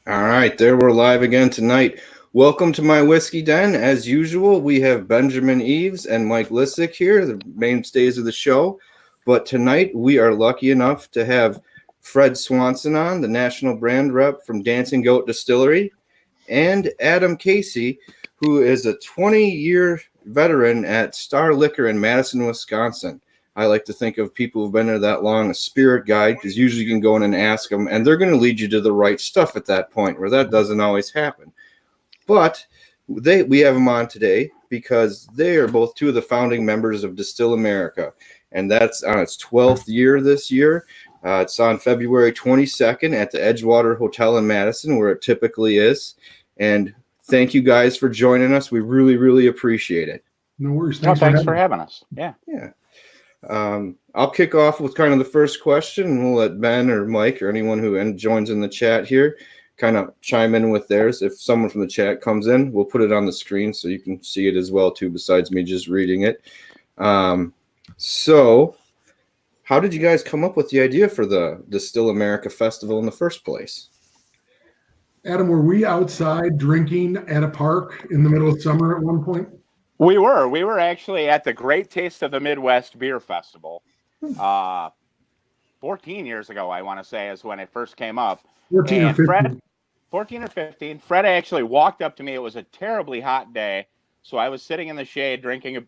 All right, there we're live again tonight. Welcome to my whiskey den. As usual, we have Benjamin Eves and Mike Lissick here, the mainstays of the show. But tonight we are lucky enough to have Fred Swanson on, the national brand rep from Dancing Goat Distillery, and Adam Casey, who is a 20-year veteran at Star Liquor in Madison, Wisconsin. I like to think of people who've been there that long, a spirit guide, because usually you can go in and ask them, and they're going to lead you to the right stuff at that point, where that doesn't always happen. But we have them on today because they are both two of the founding members of Distill America, and that's on its 12th year this year. It's on February 22nd at the Edgewater Hotel in Madison, where it typically is. And thank you guys for joining us. We really, really appreciate it. No worries. Thanks for having us. Yeah. I'll kick off with kind of the first question, and we'll let Ben or Mike or anyone who joins in the chat here kind of chime in with theirs. If someone from the chat comes in, we'll put it on the screen so you can see it as well too, besides me just reading it. So how did you guys come up with the idea for the Distill America Festival in the first place? Adam, were we outside drinking at a park in the middle of summer at one point? We were actually at the Great Taste of the Midwest Beer Festival 14 years ago, I want to say, is when it first came up. 14 or 15. 14 or 15. Fred actually walked up to me. It was a terribly hot day, so I was sitting in the shade drinking a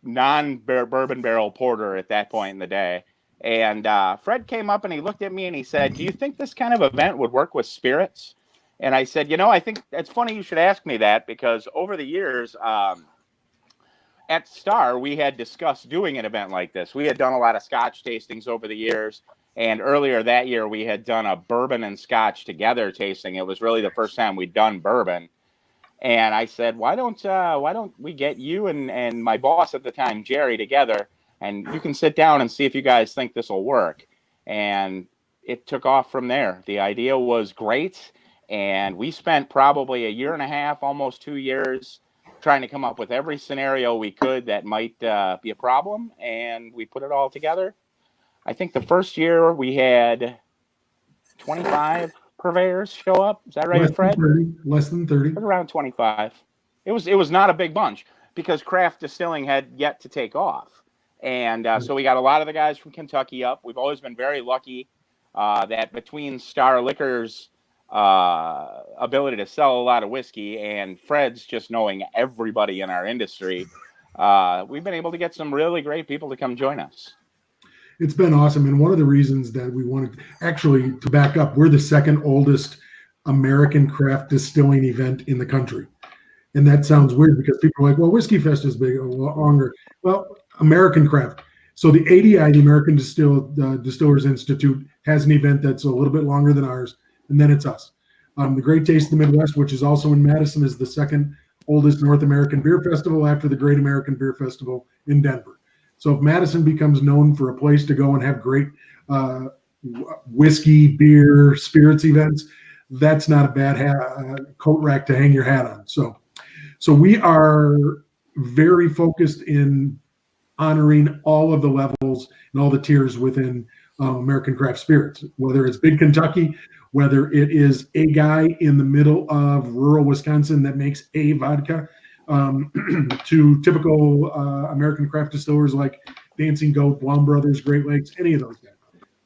non-bourbon barrel porter at that point in the day. And Fred came up and he looked at me and he said, "Do you think this kind of event would work with spirits?" And I said, I think it's funny you should ask me that, because over the years, at Star, we had discussed doing an event like this. We had done a lot of Scotch tastings over the years, and earlier that year we had done a bourbon and Scotch together tasting. It was really the first time we'd done bourbon, and I said, why don't we get you and my boss at the time, Jerry, together, and you can sit down and see if you guys think this will work. And it took off from there. The idea was great, and we spent probably a year and a half, almost 2 years, trying to come up with every scenario we could that might be a problem, and we put it all together. I think the first year we had 25 purveyors show up. Is that right, Fred? Less than 30. Around 25. It was not a big bunch because craft distilling had yet to take off. And so we got a lot of the guys from Kentucky up. We've always been very lucky that between Star Liquor's ability to sell a lot of whiskey and Fred's just knowing everybody in our industry, we've been able to get some really great people to come join us. It's been awesome. And one of the reasons that we wanted, actually, to back up, we're the second oldest American craft distilling event in the country. And that sounds weird because people are like, well, Whiskey Fest is big, a lot longer. Well, American craft. So the ADI, the American Distillers Institute, has an event that's a little bit longer than ours. And then it's us. The Great Taste of the Midwest, which is also in Madison, is the second oldest North American beer festival after the Great American Beer Festival in Denver. So if Madison becomes known for a place to go and have great whiskey, beer, spirits events, that's not a bad coat rack to hang your hat on. So we are very focused in honoring all of the levels and all the tiers within American craft spirits, whether it's Big Kentucky, whether it is a guy in the middle of rural Wisconsin that makes a vodka, to typical American craft distillers like Dancing Goat, Blum Brothers, Great Lakes, any of those guys.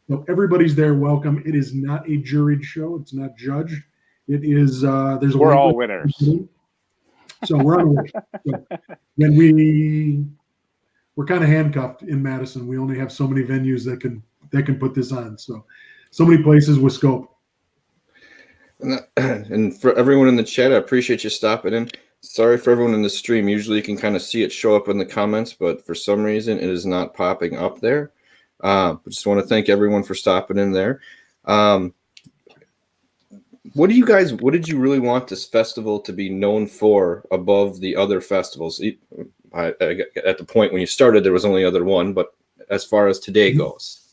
So everybody's there. Welcome. It is not a juried show. It's not judged. It is. We're all winners. So we're on the way. So when we're kind of handcuffed in Madison, we only have so many venues that can put this on. So many places with scope. And for everyone in the chat, I appreciate you stopping in. Sorry for everyone in the stream. Usually you can kind of see it show up in the comments, but for some reason it is not popping up there. Just want to thank everyone for stopping in there. What did you really want this festival to be known for above the other festivals? At the point when you started, there was only other one, but as far as today goes.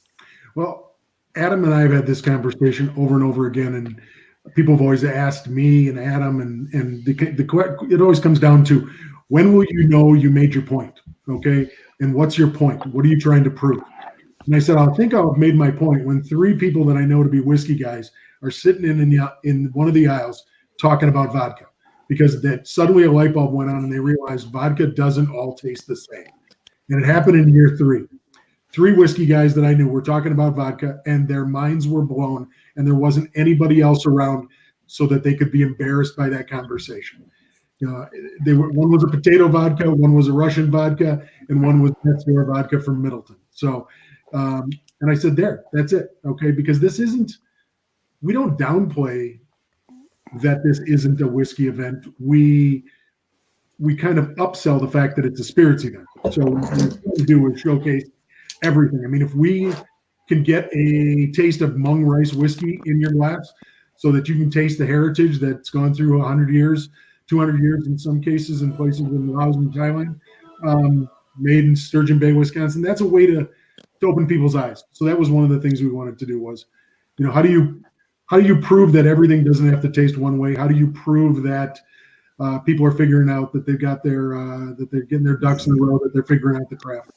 Well, Adam and I have had this conversation over and over again, and people have always asked me and Adam, and it always comes down to, when will you know you made your point, okay? And what's your point? What are you trying to prove? And I said, I think I'll have made my point when 3 people that I know to be whiskey guys are sitting in one of the aisles talking about vodka, because that suddenly a light bulb went on and they realized vodka doesn't all taste the same. And it happened in year 3. 3 whiskey guys that I knew were talking about vodka, and their minds were blown, and there wasn't anybody else around so that they could be embarrassed by that conversation. One was a potato vodka, one was a Russian vodka, and one was Edgewater vodka from Middleton. So, and I said, that's it, okay? Because we don't downplay that this isn't a whiskey event. We kind of upsell the fact that it's a spirits event. So what we do is showcase everything. I mean, if we can get a taste of Mung Rice whiskey in your glass so that you can taste the heritage that's gone through 100 years, 200 years in some cases in places in Laos and Thailand, made in Sturgeon Bay, Wisconsin, that's a way to open people's eyes. So that was one of the things we wanted to do was, how do you prove that everything doesn't have to taste one way? How do you prove that people are figuring out that they've got that they're getting their ducks in a row, that they're figuring out the craft?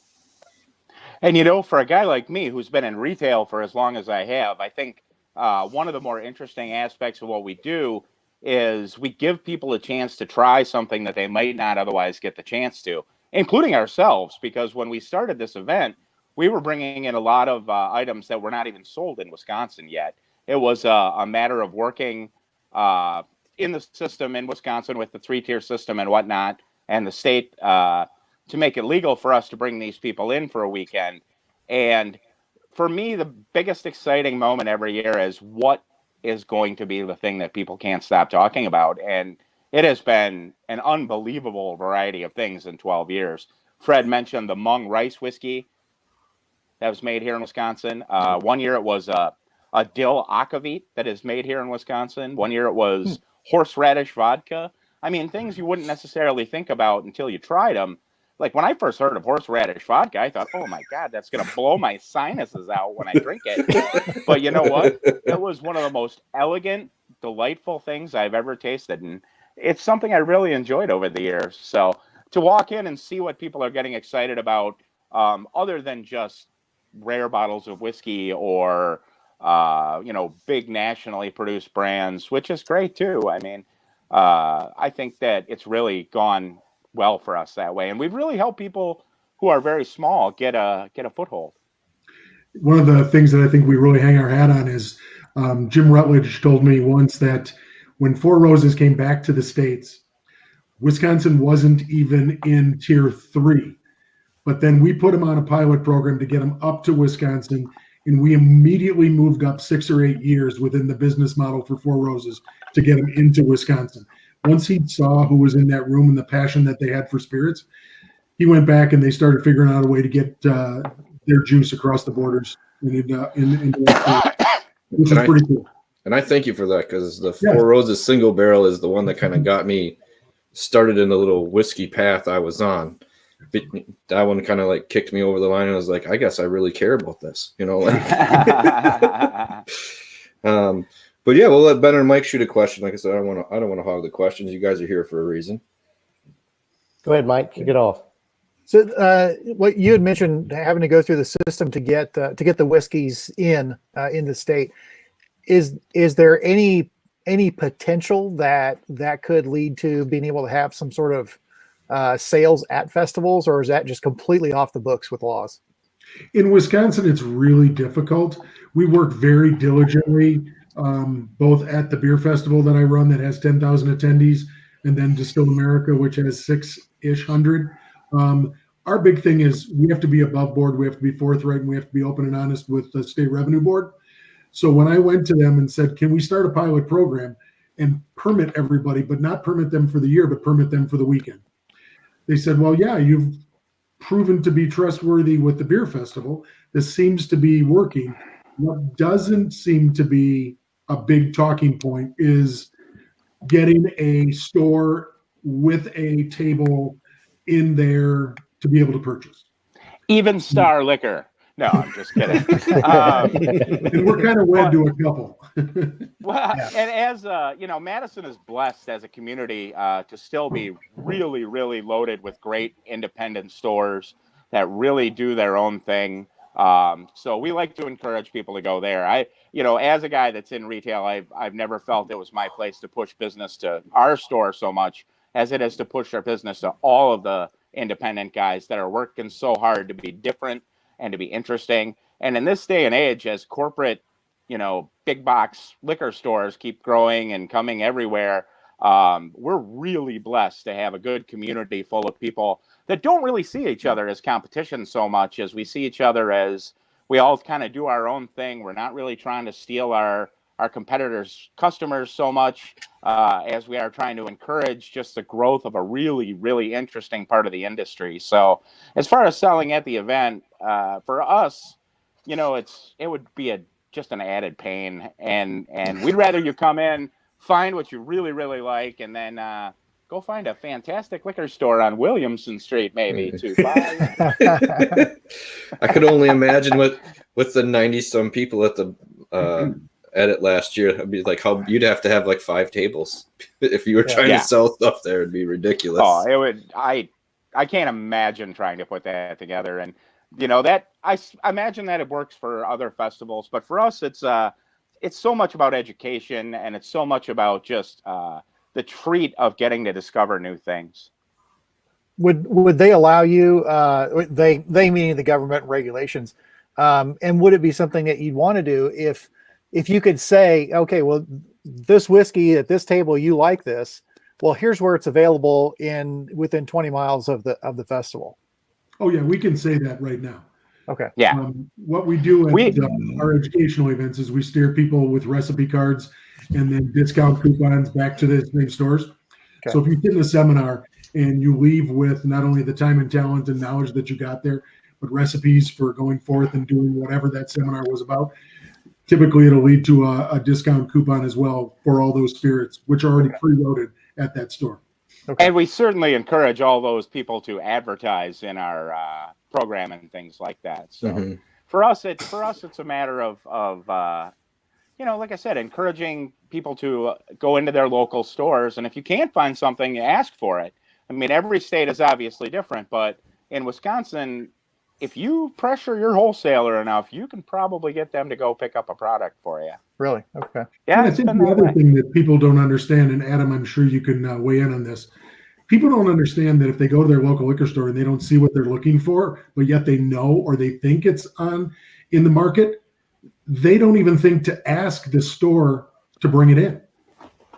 And, for a guy like me who's been in retail for as long as I have, I think one of the more interesting aspects of what we do is we give people a chance to try something that they might not otherwise get the chance to, including ourselves, because when we started this event, we were bringing in a lot of items that were not even sold in Wisconsin yet. It was a matter of working in the system in Wisconsin with the 3-tier system and whatnot, and the state to make it legal for us to bring these people in for a weekend. And for me, the biggest exciting moment every year is what is going to be the thing that people can't stop talking about. And it has been an unbelievable variety of things in 12 years. Fred mentioned the Mung Rice whiskey that was made here in Wisconsin. One year it was a dill akavit that is made here in Wisconsin. One year it was horseradish vodka. I mean, things you wouldn't necessarily think about until you tried them. Like when I first heard of horseradish vodka, I thought, oh my God, that's going to blow my sinuses out when I drink it. But you know what? It was one of the most elegant, delightful things I've ever tasted. And it's something I really enjoyed over the years. So to walk in and see what people are getting excited about, other than just rare bottles of whiskey or, big nationally produced brands, which is great too. I mean, I think that it's really gone well for us that way, and we've really helped people who are very small get a foothold. One of the things that I think we really hang our hat on is Jim Rutledge told me once that when Four Roses came back to the States, Wisconsin wasn't even in tier 3, but then we put them on a pilot program to get them up to Wisconsin, and we immediately moved up 6 or 8 years within the business model for Four Roses to get them into Wisconsin. Once he saw who was in that room and the passion that they had for spirits, he went back and they started figuring out a way to get their juice across the borders, which is pretty cool. And I thank you for that, because the Four Roses single barrel is the one that kind of got me started in the little whiskey path I was on. That one kind of like kicked me over the line, and I was like, I guess I really care about this, But yeah, we'll let Ben or Mike shoot a question. Like I said, I don't want to hog the questions. You guys are here for a reason. Go ahead, Mike. Kick it off. So, what you had mentioned, having to go through the system to get the whiskeys in the state, is there any potential that could lead to being able to have some sort of sales at festivals, or is that just completely off the books with laws? In Wisconsin, it's really difficult. We work very diligently, both at the beer festival that I run that has 10,000 attendees, and then Distill America, which has 600. Our big thing is we have to be above board, we have to be forthright, and we have to be open and honest with the state revenue board. So when I went to them and said, can we start a pilot program and permit everybody, but not permit them for the year, but permit them for the weekend? They said, well, yeah, you've proven to be trustworthy with the beer festival. This seems to be working. What doesn't seem to be a big talking point is getting a store with a table in there to be able to purchase. Even Star Liquor. No, I'm just kidding. And we're kind of wed to a couple. Well, yeah. And as Madison is blessed as a community to still be really, really loaded with great independent stores that really do their own thing. So we like to encourage people to go there. As a guy that's in retail, I've never felt it was my place to push business to our store so much as it is to push our business to all of the independent guys that are working so hard to be different and to be interesting. And in this day and age, as corporate, big box liquor stores keep growing and coming everywhere, we're really blessed to have a good community full of people that don't really see each other as competition so much as we see each other as we all kind of do our own thing. We're not really trying to steal our competitors' customers so much as we are trying to encourage just the growth of a really, really interesting part of the industry. So as far as selling at the event, for us, it would be just an added pain. And we'd rather you come in, find what you really, really like, and then go find a fantastic liquor store on Williamson Street, maybe, to buy. I could only imagine with the 90-some people at the edit last year, it'd be like how you'd have to have like 5 tables if you were trying to sell stuff there. It'd be ridiculous. Oh, it would. I can't imagine trying to put that together. And that I imagine that it works for other festivals, but for us, it's so much about education, and it's so much about just the treat of getting to discover new things. Would they allow you? They meaning the government regulations, and would it be something that you'd want to do if you could say, okay, well, this whiskey at this table, you like this. Well, here's where it's available within 20 miles of the festival. Oh yeah, we can say that right now. Okay. Yeah. What we do at our educational events is we steer people with recipe cards and then discount coupons back to the same stores. Okay. So if you sit in a seminar and you leave with not only the time and talent and knowledge that you got there, but recipes for going forth and doing whatever that seminar was about, typically it'll lead to a discount coupon as well for all those spirits, which are already preloaded at that store. Okay. And we certainly encourage all those people to advertise in our program and things like that. So for us, it's a matter of like I said, encouraging people to go into their local stores. And if you can't find something, ask for it. I mean, every state is obviously different, but in Wisconsin, if you pressure your wholesaler enough, you can probably get them to go pick up a product for you. Really? Okay. Yeah. And I think the other thing that people don't understand, and Adam, I'm sure you can weigh in on this. People don't understand that if they go to their local liquor store and they don't see what they're looking for, but yet they know or they think it's in the market, they don't even think to ask the store to bring it in.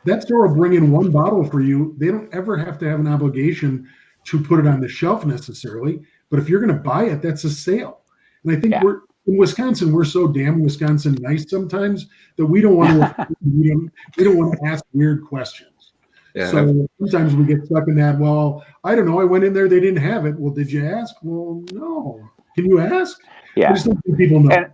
That store will bring in one bottle for you. They don't ever have to have an obligation to put it on the shelf necessarily. But if you're going to buy it, that's a sale. And I think we're in Wisconsin, we're so damn Wisconsin nice sometimes that we don't want to we don't want to ask weird questions. Yeah. So sometimes we get stuck in that. Well, I don't know. I went in there, they didn't have it. Well, did you ask? Well, no. Can you ask? Yeah. I just don't think people know.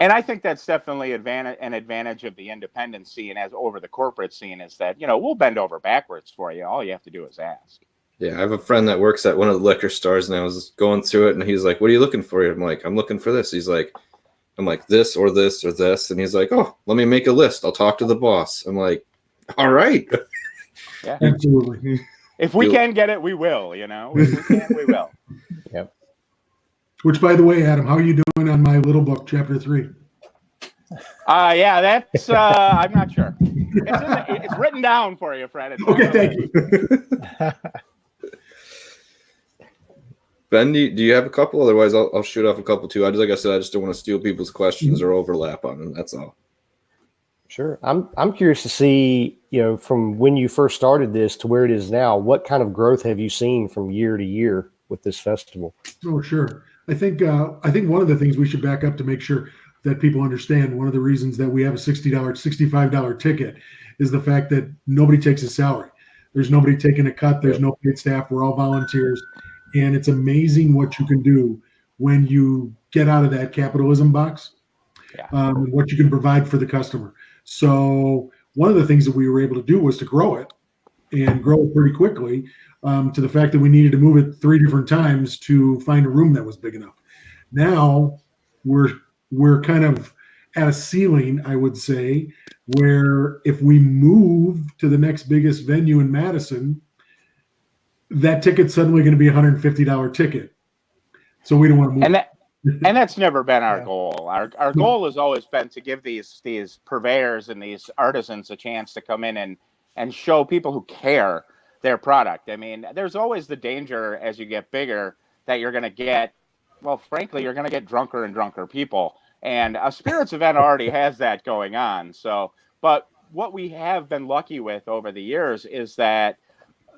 And I think that's definitely an advantage of the independent scene as over the corporate scene is that, we'll bend over backwards for you. All you have to do is ask. Yeah, I have a friend that works at one of the liquor stores, and I was going through it, and he's like, "What are you looking for?" I'm like, "I'm looking for this." I'm like, "This or this or this," and he's like, "Oh, let me make a list. I'll talk to the boss." I'm like, "All right." Yeah, absolutely. If we can get it, we will. If we can, we will. Yep. Which, by the way, Adam, how are you doing on my little book, Chapter 3? Yeah, that's I'm not sure. It's written down for you, Fred. Okay, thank you. Ben, do you have a couple? Otherwise, I'll shoot off a couple too. Like I said, I just don't want to steal people's questions or overlap on them. That's all. Sure. I'm curious to see, from when you first started this to where it is now, what kind of growth have you seen from year to year with this festival? Oh, sure. I think one of the things we should back up to make sure that people understand, one of the reasons that we have a $60, $65 ticket is the fact that nobody takes a salary. There's nobody taking a cut. There's no paid staff. We're all volunteers. And it's amazing what you can do when you get out of that capitalism box, what you can provide for the customer. So one of the things that we were able to do was to grow it and grow it pretty quickly to the fact that we needed to move it 3 different times to find a room that was big enough. Now we're kind of at a ceiling, I would say, where if we move to the next biggest venue in Madison, that ticket's suddenly going to be a $150 ticket. So we don't want to move. And that's never been our Yeah. goal. Our goal has always been to give these purveyors and these artisans a chance to come in and show people who care their product. I mean, there's always the danger as you get bigger that you're going to get, well, frankly, you're going to get drunker and drunker people. And a spirits event already has that going on. So, but what we have been lucky with over the years is that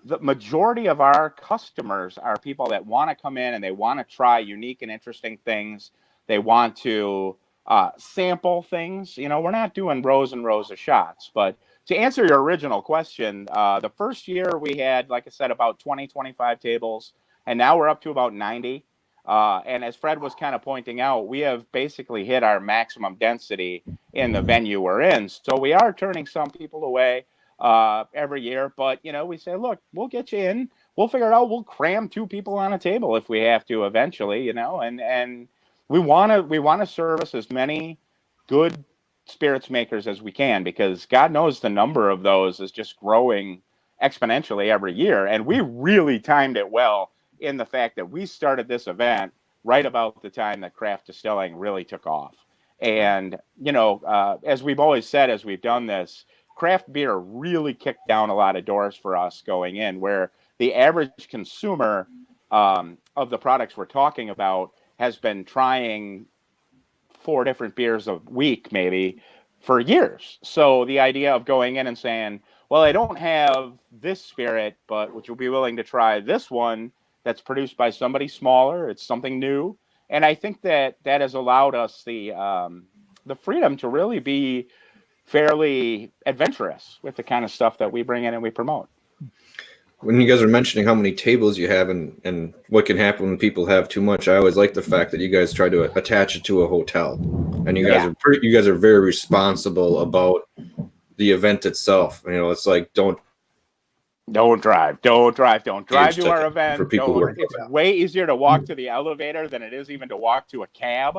the majority of our customers are people that want to come in and they want to try unique and interesting things. They want to sample things. You know, we're not doing rows and rows of shots. But to answer your original question, the first year we had, like I said, about 20, 25 tables, and now we're up to about 90. And as Fred was kind of pointing out, we have basically hit our maximum density in the venue we're in. So we are turning some people away every year, but you know, we say, look, we'll get you in, we'll figure it out, we'll cram 2 people on a table if we have to eventually, you know, and we want to service as many good spirits makers as we can, because God knows the number of those is just growing exponentially every year. And we really timed it well in the fact that we started this event right about the time that craft distilling really took off. And you know, as we've always said, as we've done this, craft beer really kicked down a lot of doors for us going in, where the average consumer of the products we're talking about has been trying 4 different beers a week, maybe, for years. So the idea of going in and saying, well, I don't have this spirit, but would you be willing to try this one that's produced by somebody smaller? It's something new. And I think that that has allowed us the freedom to really be fairly adventurous with the kind of stuff that we bring in and we promote. When you guys are mentioning how many tables you have and what can happen when people have too much, I always like the fact that you guys try to attach it to a hotel, and you guys are very responsible about the event itself. You know, it's like don't drive to our event. For people It's way easier to walk to the elevator than it is even to walk to a cab.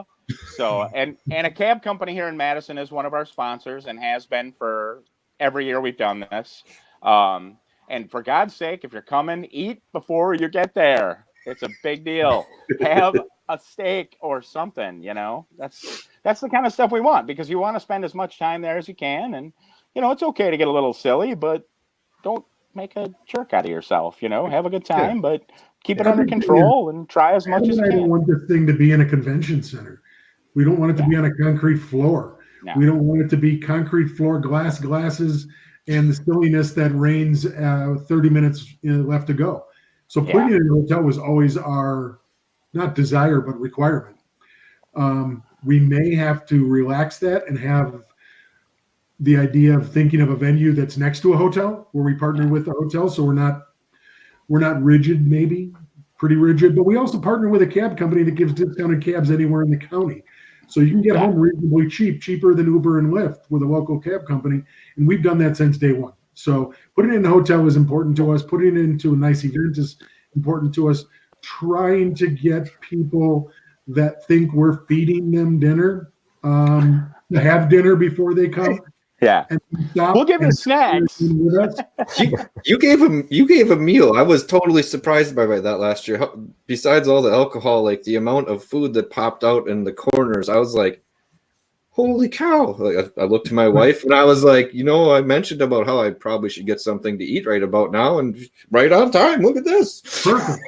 So, and a cab company here in Madison is one of our sponsors and has been for every year we've done this. And for God's sake, if you're coming, eat before you get there. It's a big deal. Have a steak or something, you know. That's the kind of stuff we want, because you want to spend as much time there as you can. And, you know, it's okay to get a little silly, but don't make a jerk out of yourself, you know. Have a good time, but keep it under control and try as much as you I don't can. want this thing to be in a convention center. We don't want it to be on a concrete floor. No. We don't want it to be concrete floor, glasses, and the silliness that reigns 30 minutes left to go. So putting it in a hotel was always our, not desire, but requirement. We may have to relax that and have the idea of thinking of a venue that's next to a hotel, where we partner with the hotel. So we're not rigid, maybe pretty rigid, but we also partner with a cab company that gives discounted cabs anywhere in the county. So you can get home reasonably cheaper than Uber and Lyft with a local cab company. And we've done that since day one. So putting it in a hotel is important to us. Putting it into a nice event is important to us. Trying to get people that think we're feeding them dinner to have dinner before they come. Yeah, we'll give you snacks. You gave a meal. I was totally surprised by that last year. Besides all the alcohol, like the amount of food that popped out in the corners, I was like, holy cow. Like I looked to my wife and I was like, you know, I mentioned about how I probably should get something to eat right about now, and right on time. Look at this. Perfect.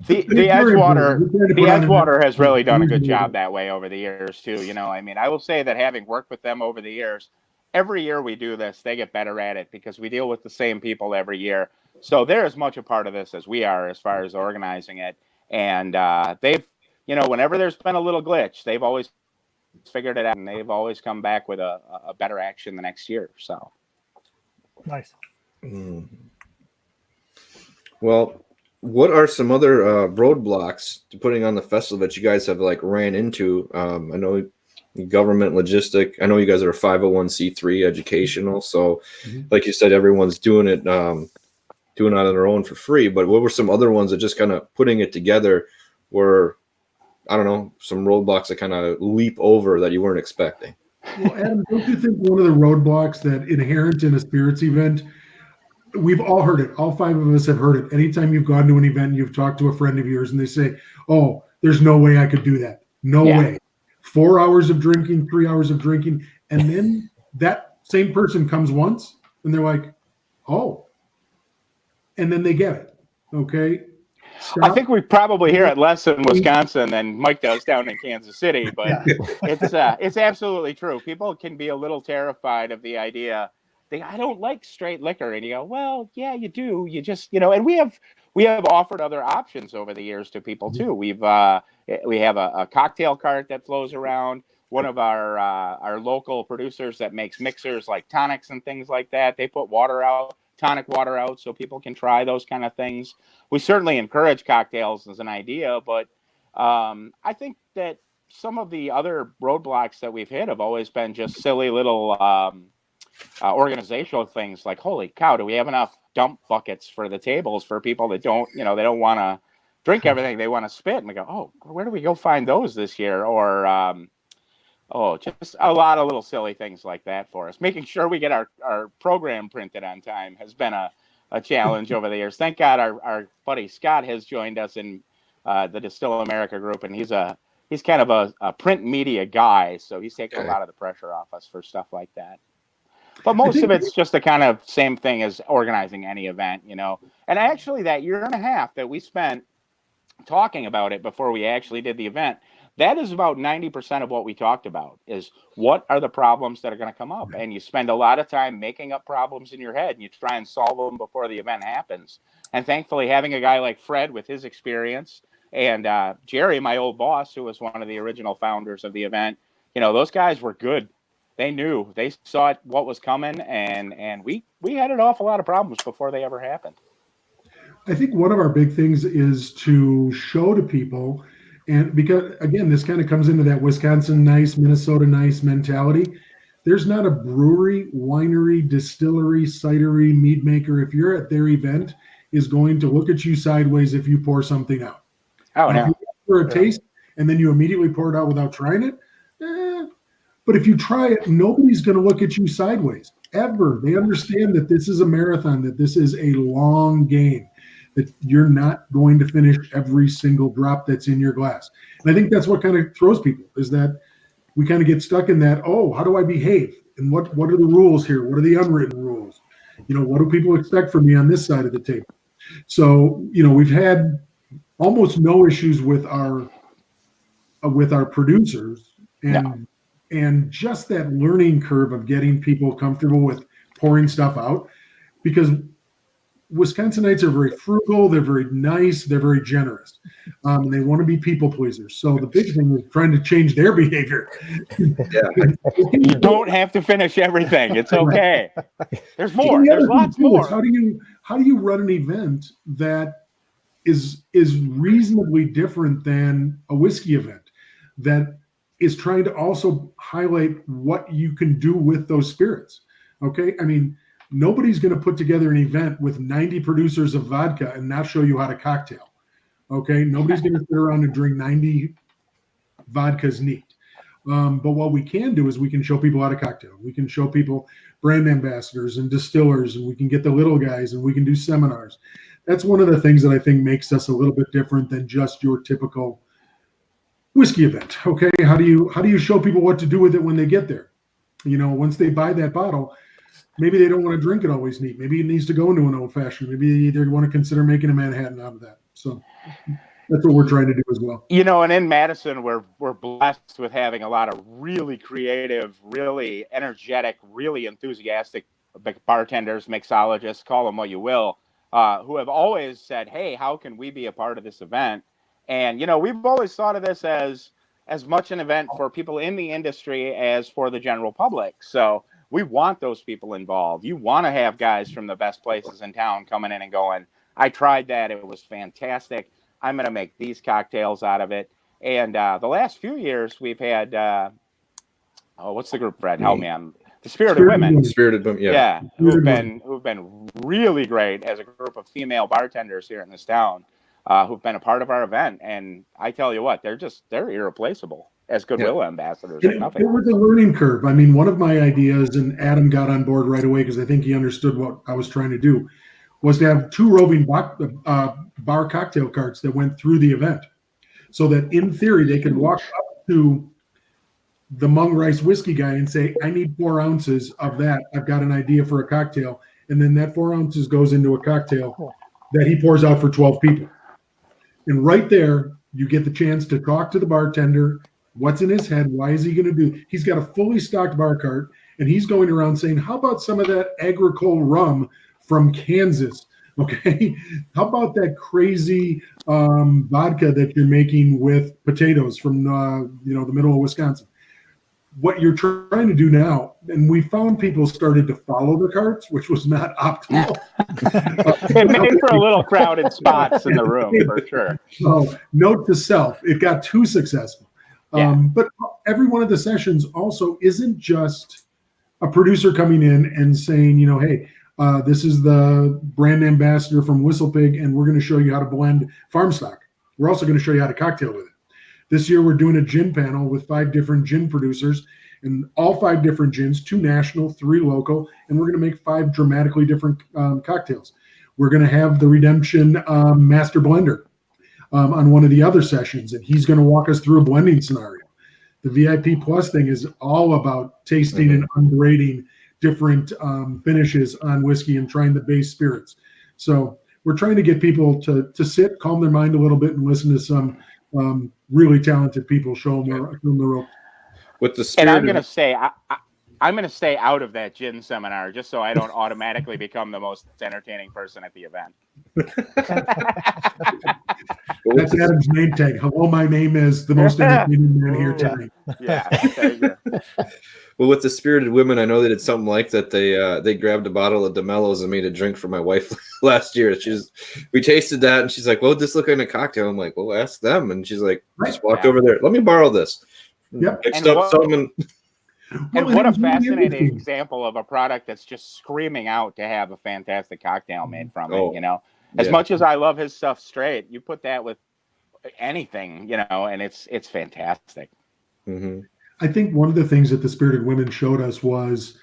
The Edgewater has really done a good job that way over the years too. You know, I mean, I will say that having worked with them over the years, every year we do this, they get better at it because we deal with the same people every year. So they're as much a part of this as we are as far as organizing it. And they've, you know, whenever there's been a little glitch, they've always figured it out, and they've always come back with a better action the next year. So nice. Well, what are some other roadblocks to putting on the festival that you guys have like ran into? I know government logistic. I know you guys are a 501c3 educational, so like you said, everyone's doing it on their own for free. But what were some other ones that just kind of putting it together were, I don't know, some roadblocks that kind of leap over that you weren't expecting? Well, Adam, don't you think one of the roadblocks that inherent in a spirits event, we've all heard it. All 5 of us have heard it. Anytime you've gone to an event, you've talked to a friend of yours and they say, oh, There's no way I could do that. No Yeah. way. 4 hours of drinking, 3 hours of drinking, and then that same person comes once and they're like, oh, and then they get it. Okay. I think we probably hear it less in Wisconsin than Mike does down in Kansas City, but it's absolutely true. People can be a little terrified of the idea. I don't like straight liquor, and you go, well, yeah, you do. You just, and we have offered other options over the years to people too. We have a cocktail cart that flows around. One of our local producers that makes mixers like tonics and things like that. They put tonic water out, so people can try those kind of things. We certainly encourage cocktails as an idea, but I think that some of the other roadblocks that we've hit have always been just silly little organizational things like, holy cow, do we have enough dump buckets for the tables for people that don't want to drink everything they want to spit? And we go, oh, where do we go find those this year? Or just a lot of little silly things like that for us. Making sure we get our program printed on time has been a challenge over the years. Thank God our buddy Scott has joined us in the Distill America group, and he's kind of a print media guy, so he's taking a lot of the pressure off us for stuff like that. But most of it's just the kind of same thing as organizing any event, And actually that year and a half that we spent talking about it before we actually did the event, that is about 90% of what we talked about is what are the problems that are going to come up. And you spend a lot of time making up problems in your head and you try and solve them before the event happens. And thankfully, having a guy like Fred with his experience and Jerry, my old boss, who was one of the original founders of the event, those guys were good. They knew, they saw what was coming, and we headed off a lot of problems before they ever happened. I think one of our big things is to show to people, and because, again, this kind of comes into that Wisconsin nice, Minnesota nice mentality. There's not a brewery, winery, distillery, cidery, mead maker, if you're at their event, is going to look at you sideways if you pour something out. Oh, no. If you for a taste, and then you immediately pour it out without trying it, but if you try it, nobody's going to look at you sideways, ever. They understand that this is a marathon, that this is a long game, that you're not going to finish every single drop that's in your glass. And I think that's what kind of throws people, is that we kind of get stuck in that, oh, how do I behave? And what are the rules here? What are the unwritten rules? What do people expect from me on this side of the table? So, we've had almost no issues with our producers, and just that learning curve of getting people comfortable with pouring stuff out, because Wisconsinites are very frugal, they're very nice, they're very generous, and they want to be people pleasers. So the big thing is trying to change their behavior. You don't have to finish everything. It's okay. There's more. There's lots more. How do you run an event that is reasonably different than a whiskey event that is trying to also highlight what you can do with those spirits? Okay, I mean, nobody's going to put together an event with 90 producers of vodka and not show you how to cocktail. Okay, nobody's going to sit around and drink 90 vodkas neat. But what we can do is we can show people how to cocktail. We can show people brand ambassadors and distillers, and we can get the little guys, and we can do seminars. That's one of the things that I think makes us a little bit different than just your typical whiskey event. Okay, how do you show people what to do with it when they get there? Once they buy that bottle, maybe they don't want to drink it always neat. Maybe it needs to go into an old fashioned. Maybe they want to consider making a Manhattan out of that. So that's what we're trying to do as well. And in Madison, we're blessed with having a lot of really creative, really energetic, really enthusiastic bartenders, mixologists, call them what you will, who have always said, hey, how can we be a part of this event? And, we've always thought of this as much an event for people in the industry as for the general public. So we want those people involved. You want to have guys from the best places in town coming in and going, I tried that. It was fantastic. I'm going to make these cocktails out of it. And the last few years we've had, what's the group, Fred? Help me on. The Spirited Women. Spirited Women, yeah. Who've been really great as a group of female bartenders here in this town. Who've been a part of our event, and I tell you what, they're irreplaceable as goodwill ambassadors. It was a learning curve. I mean, one of my ideas, and Adam got on board right away because I think he understood what I was trying to do, was to have 2 roving bar cocktail carts that went through the event. so that in theory they could walk up to the Mung Rice whiskey guy and say, I need 4 ounces of that. I've got an idea for a cocktail. And then that 4 ounces goes into a cocktail that he pours out for 12 people. And right there, you get the chance to talk to the bartender. What's in his head? Why is he going to do? He's got a fully stocked bar cart, and he's going around saying, how about some of that agricole rum from Kansas? Okay. How about that crazy vodka that you're making with potatoes from, the middle of Wisconsin? What you're trying to do now, and we found people started to follow the carts, which was not optimal. It made for a little crowded spots in the room, for sure. So, note to self, it got too successful. Yeah. But every one of the sessions also isn't just a producer coming in and saying, hey, this is the brand ambassador from Whistlepig, and we're going to show you how to blend farm stock. We're also going to show you how to cocktail with it. This year, we're doing a gin panel with 5 different gin producers, and all 5 different gins, 2 national, 3 local, and we're going to make 5 dramatically different cocktails. We're going to have the Redemption master blender on one of the other sessions, and he's going to walk us through a blending scenario. The VIP Plus thing is all about tasting and ungrading different finishes on whiskey and trying the base spirits. So we're trying to get people to sit, calm their mind a little bit, and listen to some really talented people show them the rope. With the spirit, And I'm going to say, I'm going to stay out of that gin seminar just so I don't automatically become the most entertaining person at the event. That's Adam's name tag. Hello, my name is the most entertaining man here tonight. Yeah. There you go. Well, with the Spirited Women, I know they did something like that. They grabbed a bottle of DeMello's and made a drink for my wife last year. We tasted that, and she's like, "Well, this look like a cocktail." I'm like, "Well, ask them." And she's like, "Just walked over there. Let me borrow this." Yep. Mixed up something. And what a fascinating example of a product that's just screaming out to have a fantastic cocktail made from it. As much as I love his stuff straight, you put that with anything, and it's fantastic. Mm-hmm. I think one of the things that the Spirited Women showed us was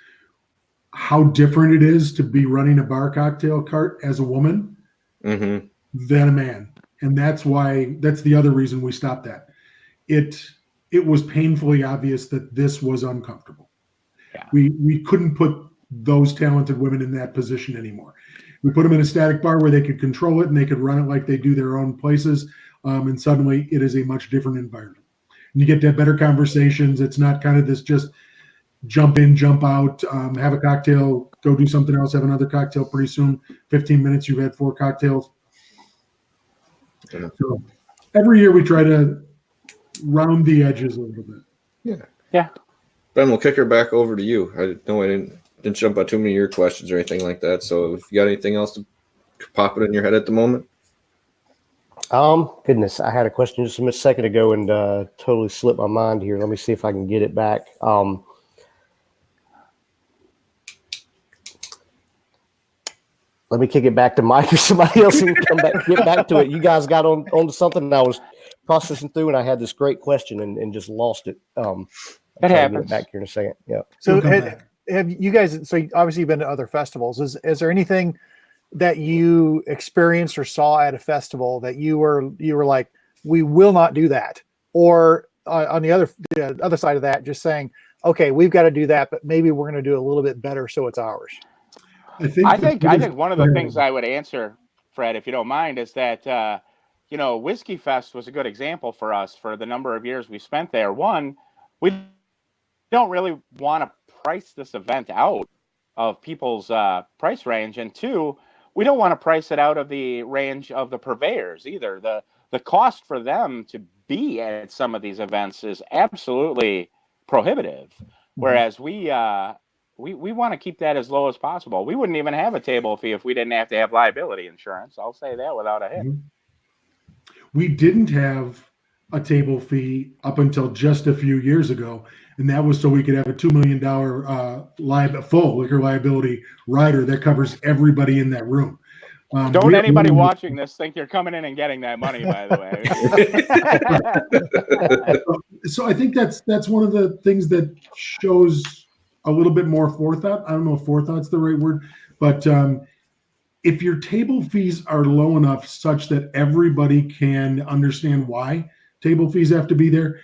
how different it is to be running a bar cocktail cart as a woman than a man. And that's the other reason we stopped that. It was painfully obvious that this was uncomfortable. Yeah. We couldn't put those talented women in that position anymore. We put them in a static bar where they could control it and they could run it like they do their own places. And suddenly it is a much different environment. And you get to have better conversations. It's not kind of this just jump in, jump out, have a cocktail, go do something else, have another cocktail. Pretty soon, 15 minutes, you've had 4 cocktails. Yeah. So every year we try to round the edges a little bit. Yeah. Ben, we'll kick her back over to you. I didn't jump on too many of your questions or anything like that. So if you got anything else to pop it in your head at the moment? Goodness, I had a question just a second ago and totally slipped my mind here. Let me see if I can get it back. Let me kick it back to Mike or somebody else and get back to it. You guys got on something that I was processing through, and I had this great question and just lost it. It happens. Back here in a second. Yeah. So have you guys? So obviously you've been to other festivals. Is there anything that you experienced or saw at a festival that you were like, we will not do that, or on the other side of that, just saying, okay, we've got to do that, but maybe we're going to do it a little bit better so it's ours. I think one of the things I would answer, Fred, if you don't mind, is that Whiskey Fest was a good example for us for the number of years we spent there. One, we don't really want to price this event out of people's price range, and 2, we don't want to price it out of the range of the purveyors either. The cost for them to be at some of these events is absolutely prohibitive, whereas we want to keep that as low as possible. We wouldn't even have a table fee if we didn't have to have liability insurance. I'll say that without a hit. We didn't have a table fee up until just a few years ago, and that was so we could have a $2 million full liquor liability rider that covers everybody in that room. Don't anybody watching this think you're coming in and getting that money, by the way. So I think that's one of the things that shows a little bit more forethought. I don't know if forethought's the right word, but if your table fees are low enough such that everybody can understand why table fees have to be there.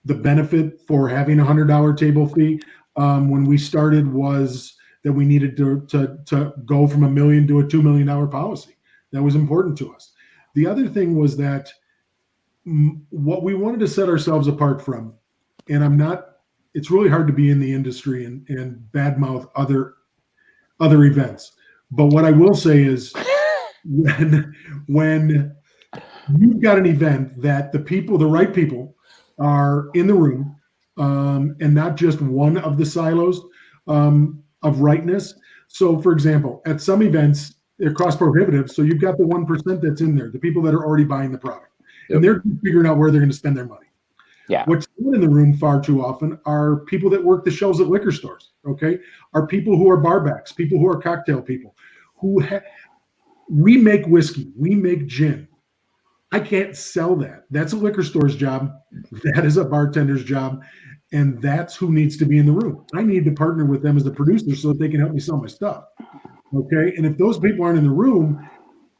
The benefit for having $100 table fee when we started was that we needed to go from $1 million to a $2 million policy. That was important to us. The other thing was that what we wanted to set ourselves apart from, and it's really hard to be in the industry and badmouth other events. But what I will say is when you've got an event that the right people are in the room, and not just one of the silos of rightness. So, for example, at some events, they're cost prohibitive. So you've got the 1% that's in there, the people that are already buying the product, and they're figuring out where they're going to spend their money. Yeah. What's not in the room far too often are people that work the shelves at liquor stores. Okay, are people who are barbacks, people who are cocktail people, we make whiskey, we make gin. I can't sell that. That's a liquor store's job. That is a bartender's job. And that's who needs to be in the room. I need to partner with them as the producer so that they can help me sell my stuff. Okay. And if those people aren't in the room,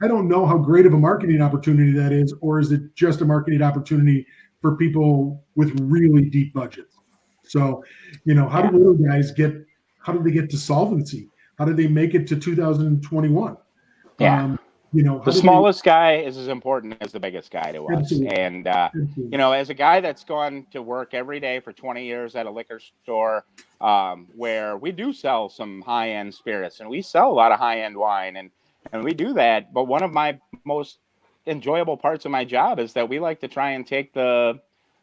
I don't know how great of a marketing opportunity that is, or is it just a marketing opportunity for people with really deep budgets? So, how do little guys how do they get to solvency? How do they make it to 2021? Yeah. The smallest guy is as important as the biggest guy to us. Absolutely. And, as a guy that's gone to work every day for 20 years at a liquor store, where we do sell some high-end spirits and we sell a lot of high-end wine and we do that. But one of my most enjoyable parts of my job is that we like to try and take the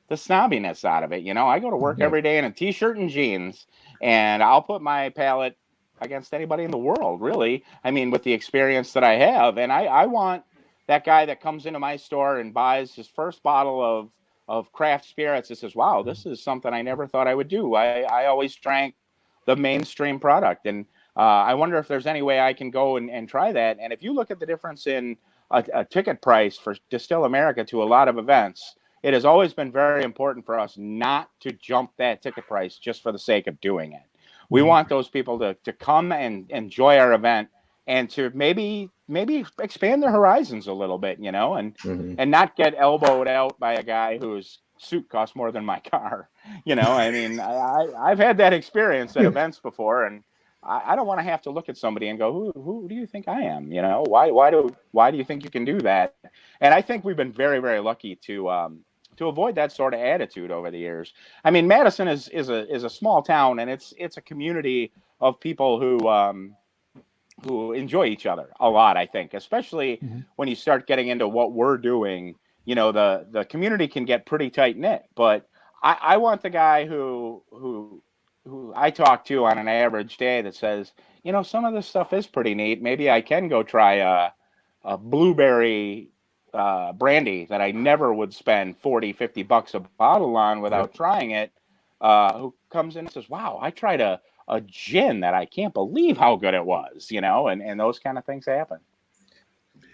snobbiness out of it. I go to work every day in a t-shirt and jeans, and I'll put my palate against anybody in the world, really. I mean, with the experience that I have. And I want that guy that comes into my store and buys his first bottle of craft spirits and says, wow, this is something I never thought I would do. I always drank the mainstream product. And I wonder if there's any way I can go and try that. And if you look at the difference in a ticket price for Distill America to a lot of events, it has always been very important for us not to jump that ticket price just for the sake of doing it. We want those people to come and enjoy our event and to maybe expand their horizons a little bit, and not get elbowed out by a guy whose suit costs more than my car. I mean, I've had that experience at events before, and I don't want to have to look at somebody and go, who do you think I am? Why do you think you can do that? And I think we've been very, very lucky to avoid that sort of attitude over the years. I mean, Madison is a small town, and it's a community of people who enjoy each other a lot. I think, especially when you start getting into what we're doing, the community can get pretty tight knit. But I want the guy who I talk to on an average day that says, some of this stuff is pretty neat. Maybe I can go try a blueberry brandy that I never would spend $40-$50 a bottle on without trying it, who comes in and says, wow, I tried a gin that I can't believe how good it was, and those kind of things happen.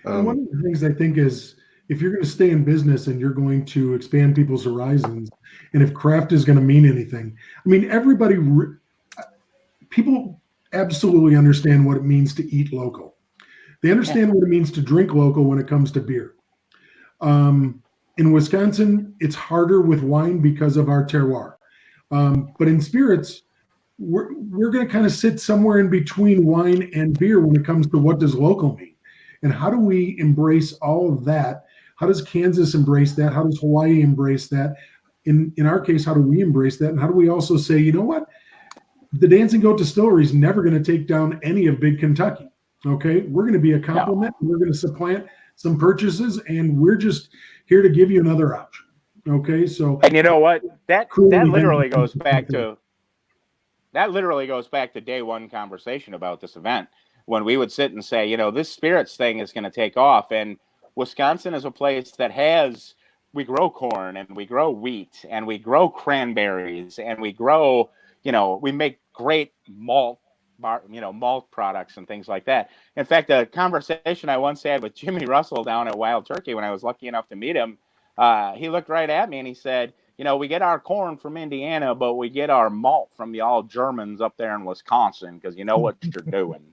One of the things I think is, if you're going to stay in business and you're going to expand people's horizons, and if craft is going to mean anything, I mean, people absolutely understand what it means to eat local. They understand what it means to drink local when it comes to beer. In Wisconsin, it's harder with wine because of our terroir. But in spirits, we're going to kind of sit somewhere in between wine and beer when it comes to what does local mean. And how do we embrace all of that? How does Kansas embrace that? How does Hawaii embrace that? In our case, how do we embrace that? And how do we also say, you know what? The Dancing Goat Distillery is never going to take down any of Big Kentucky. Okay, we're going to be a complement. No. We're going to supplant some purchases, and we're just here to give you another option. Okay, so and you know what? That literally goes back to day one conversation about this event, when we would sit and say, this spirits thing is going to take off, and Wisconsin is a place that we grow corn and we grow wheat and we grow cranberries and we grow, we make great malt products and things like that. In fact, a conversation I once had with Jimmy Russell down at Wild Turkey, when I was lucky enough to meet him, he looked right at me and he said, we get our corn from Indiana, but we get our malt from y'all Germans up there in Wisconsin, because you know what you're doing.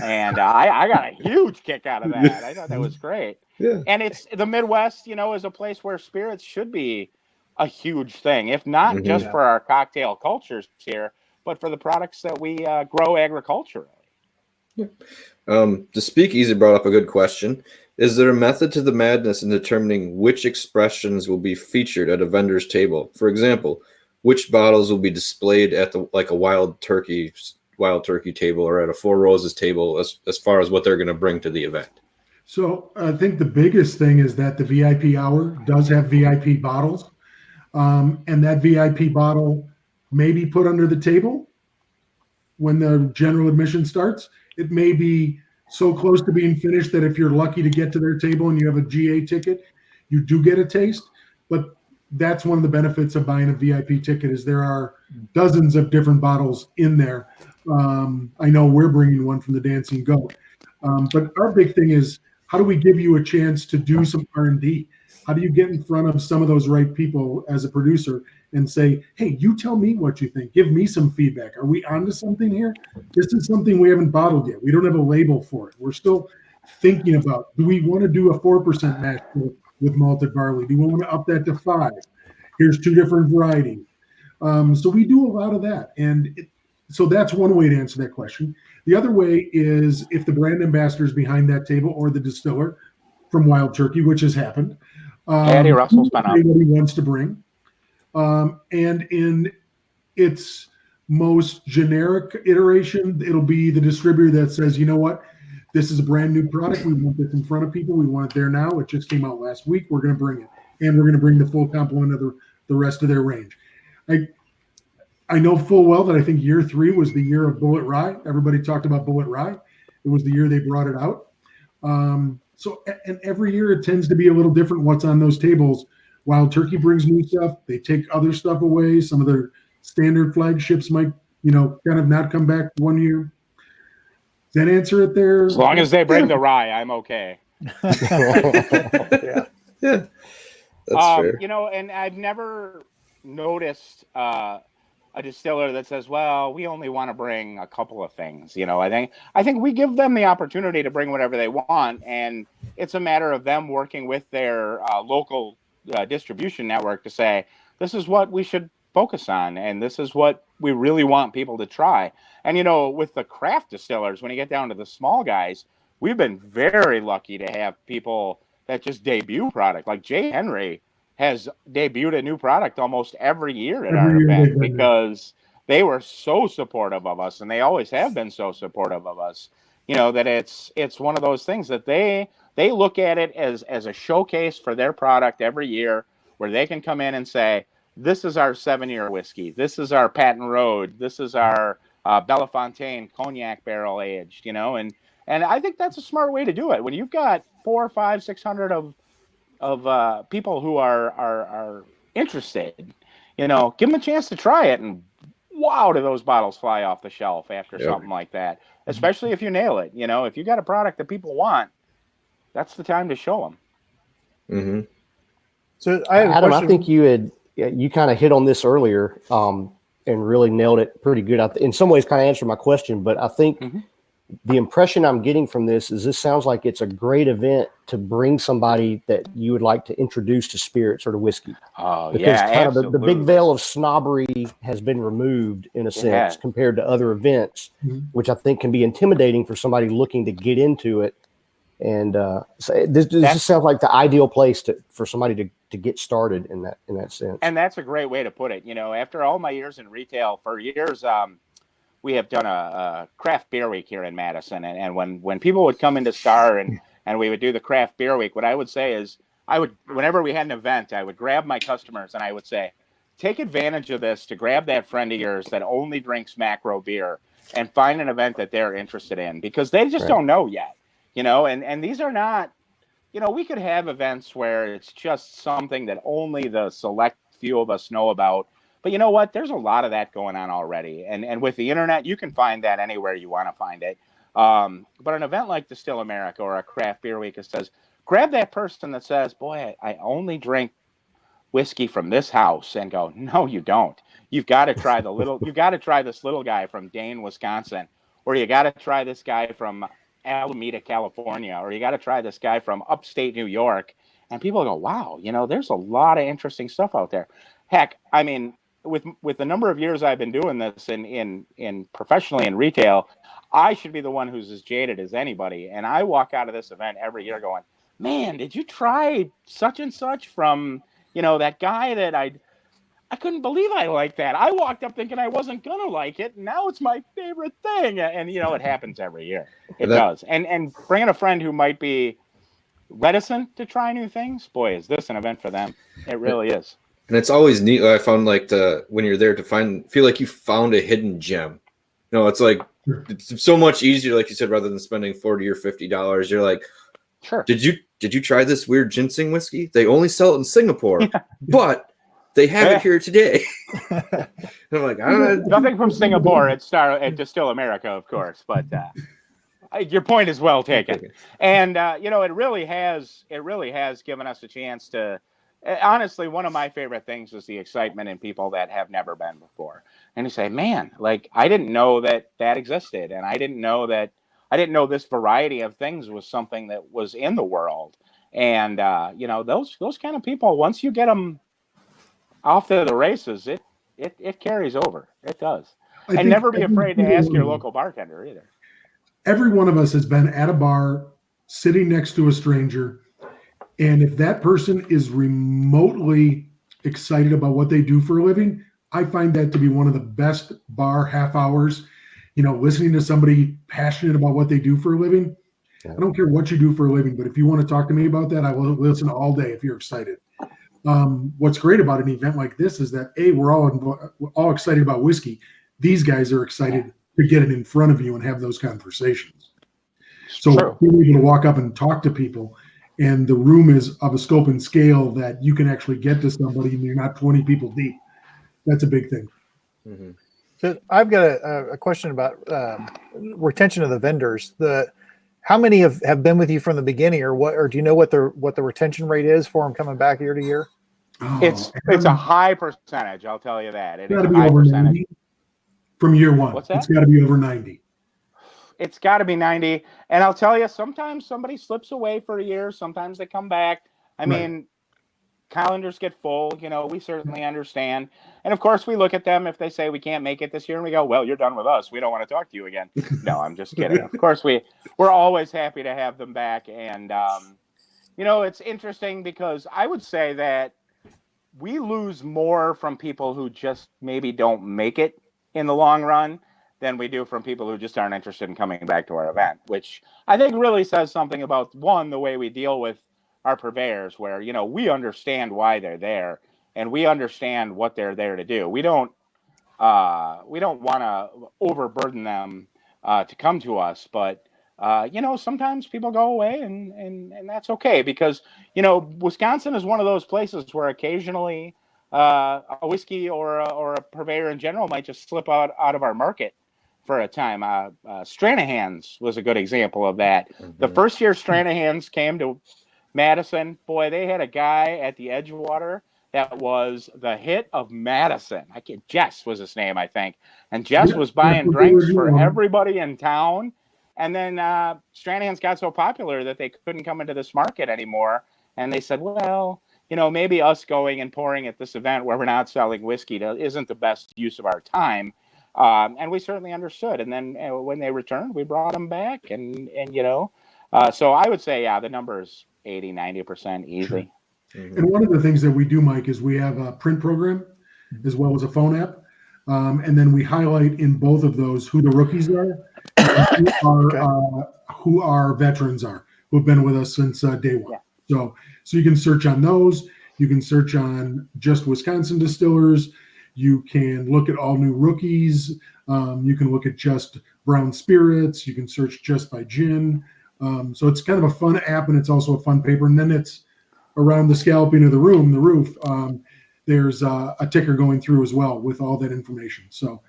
And I got a huge kick out of that. I thought that was great. Yeah. And it's the Midwest, is a place where spirits should be a huge thing, if not just for our cocktail cultures here, but for the products that we grow agriculturally. The Speakeasy brought up a good question. Is there a method to the madness in determining which expressions will be featured at a vendor's table? For example, which bottles will be displayed at a wild turkey table or at a Four Roses table as far as what they're going to bring to the event? So I think the biggest thing is that the VIP hour does have VIP bottles, and that VIP bottle may be put under the table when the general admission starts. It may be so close to being finished that if you're lucky to get to their table and you have a GA ticket, you do get a taste. But that's one of the benefits of buying a VIP ticket is there are dozens of different bottles in there. I know we're bringing one from the Dancing Goat. But our big thing is, how do we give you a chance to do some R&D? How do you get in front of some of those right people as a producer and say, hey, you tell me what you think. Give me some feedback. Are we onto something here? This is something we haven't bottled yet. We don't have a label for it. We're still thinking about, do we want to do a 4% mash with malted barley? Do we want to up that to 5? Here's 2 different varieties. So we do a lot of that. And so that's one way to answer that question. The other way is if the brand ambassador is behind that table or the distiller from Wild Turkey, which has happened. Eddie Russell's been up. What he wants to bring. And in its most generic iteration, it'll be the distributor that says, you know what, this is a brand new product. We want this in front of people. We want it there now. It just came out last week. We're going to bring it. And we're going to bring the full complement of the rest of their range. I know full well that I think year 3 was the year of Bullet Rye. Everybody talked about Bullet Rye. It was the year they brought it out. So, and every year it tends to be a little different what's on those tables. Wild Turkey brings new stuff. They take other stuff away. Some of their standard flagships might, kind of not come back one year. Does that answer it there? As long as they bring the rye, I'm okay. Yeah. Yeah. That's fair. And I've never noticed a distiller that says, well, we only want to bring a couple of things. I think we give them the opportunity to bring whatever they want, and it's a matter of them working with their local distribution network to say, this is what we should focus on, and this is what we really want people to try. And with the craft distillers, when you get down to the small guys, we've been very lucky to have people that just debut product. Like Jay Henry has debuted a new product almost every year at our event because they were so supportive of us, and they always have been so supportive of us. That it's one of those things that they look at it as a showcase for their product every year, where they can come in and say, this is our 7-year whiskey, this is our Patent Road, this is our Bellefontaine cognac barrel aged, and I think that's a smart way to do it. When you've got 400, 500, 600 of people who are interested, give them a chance to try it, and wow, do those bottles fly off the shelf after something like that, especially if you nail it. If you got a product that people want, that's the time to show them. Mm-hmm. So I have Adam, I think you kind of hit on this earlier and really nailed it pretty good. In some ways kind of answered my question, but I think the impression I'm getting from this sounds like it's a great event to bring somebody that you would like to introduce to spirits or to whiskey. Oh, because yeah, kind of the absolutely. big veil of snobbery has been removed in a sense compared to other events, which I think can be intimidating for somebody looking to get into it. And so this just sounds like the ideal place for somebody to get started in that sense. And that's a great way to put it. After all my years in retail, for years, we have done a craft beer week here in Madison. And when people would come into Star and we would do the craft beer week, what I would say is whenever we had an event, I would grab my customers and I would say, take advantage of this to grab that friend of yours that only drinks macro beer and find an event that they're interested in, because they just don't know yet. And these are not, we could have events where it's just something that only the select few of us know about. But you know what? There's a lot of that going on already. And with the internet, you can find that anywhere you want to find it. But an event like Distill America or a craft beer week, it says, grab that person that says, boy, I only drink whiskey from this house, and go, no, you don't. You've got to try this little guy from Dane, Wisconsin. or you got to try this guy from Alameda, California, or you got to try this guy from upstate New York. And people go, wow, there's a lot of interesting stuff out there. Heck, I mean, with the number of years I've been doing this in professionally in retail, I should be the one who's as jaded as anybody. And I walk out of this event every year going, man, did you try such and such from, that guy that I couldn't believe I liked that. I walked up thinking I wasn't going to like it. And now it's my favorite thing. And, it happens every year. It does. And bringing a friend who might be reticent to try new things, boy, is this an event for them. It really is. And it's always neat. I found when you're there to feel like you found a hidden gem. It's like, it's so much easier, like you said, rather than spending $40 or $50. You're like, sure. Did you try this weird ginseng whiskey? They only sell it in Singapore, but they have it here today. And I'm like, I don't know. Nothing from Singapore at Distill America, of course, but your point is well taken. And it really has given us a chance to. Honestly, one of my favorite things is the excitement in people that have never been before. And you say, man, like, I didn't know that existed. And I didn't know this variety of things was something that was in the world. And, those kind of people, once you get them off to the races, it carries over. It does. And never be afraid to ask your local bartender either. Every one of us has been at a bar sitting next to a stranger. And if that person is remotely excited about what they do for a living, I find that to be one of the best bar half hours. Listening to somebody passionate about what they do for a living. I don't care what you do for a living, but if you want to talk to me about that, I will listen all day if you're excited. What's great about an event like this is that, we're all excited about whiskey. These guys are excited to get it in front of you and have those conversations. So being able to walk up and talk to people, and the room is of a scope and scale that you can actually get to somebody and you're not 20 people deep. That's a big thing. Mm-hmm. So I've got a question about retention of the vendors. How many have been with you from the beginning, or do you know what the retention rate is for them coming back year to year? Oh, it's a high percentage. I'll tell you that. It is a be high over percentage. 90 from year one. What's that? It's got to be over 90. It's got to be 90. And I'll tell you, sometimes somebody slips away for a year. Sometimes they come back. I mean, calendars get full. We certainly understand. And of course, we look at them if they say we can't make it this year, and we go, well, you're done with us. We don't want to talk to you again. No, I'm just kidding. Of course, we're always happy to have them back. And, it's interesting because I would say that we lose more from people who just maybe don't make it in the long run than we do from people who just aren't interested in coming back to our event, which I think really says something about, one, the way we deal with our purveyors, where, we understand why they're there and we understand what they're there to do. We don't want to overburden them to come to us, but sometimes people go away and that's okay, because, Wisconsin is one of those places where occasionally a whiskey or a purveyor in general might just slip out of our market for a time. Stranahan's was a good example of that. Mm-hmm. The first year Stranahan's came to Madison, boy, they had a guy at the Edgewater that was the hit of Madison. Jess was his name, I think. And Jess was buying drinks for everybody in town. And then Stranahan's got so popular that they couldn't come into this market anymore. And they said, well, maybe us going and pouring at this event where we're not selling whiskey isn't the best use of our time. And we certainly understood. And then when they returned, we brought them back. And so I would say, the number is 80, 90% easy. Sure. Mm-hmm. And one of the things that we do, Mike, is we have a print program as well as a phone app. And then we highlight in both of those who the rookies are and who our veterans are, who have been with us since day one. Yeah. So you can search on those. You can search on just Wisconsin distillers. You can look at all new rookies. You can look at just brown spirits. You can search just by gin. So it's kind of a fun app, and it's also a fun paper. And then it's around the scalloping of the roof. There's a ticker going through as well with all that information. So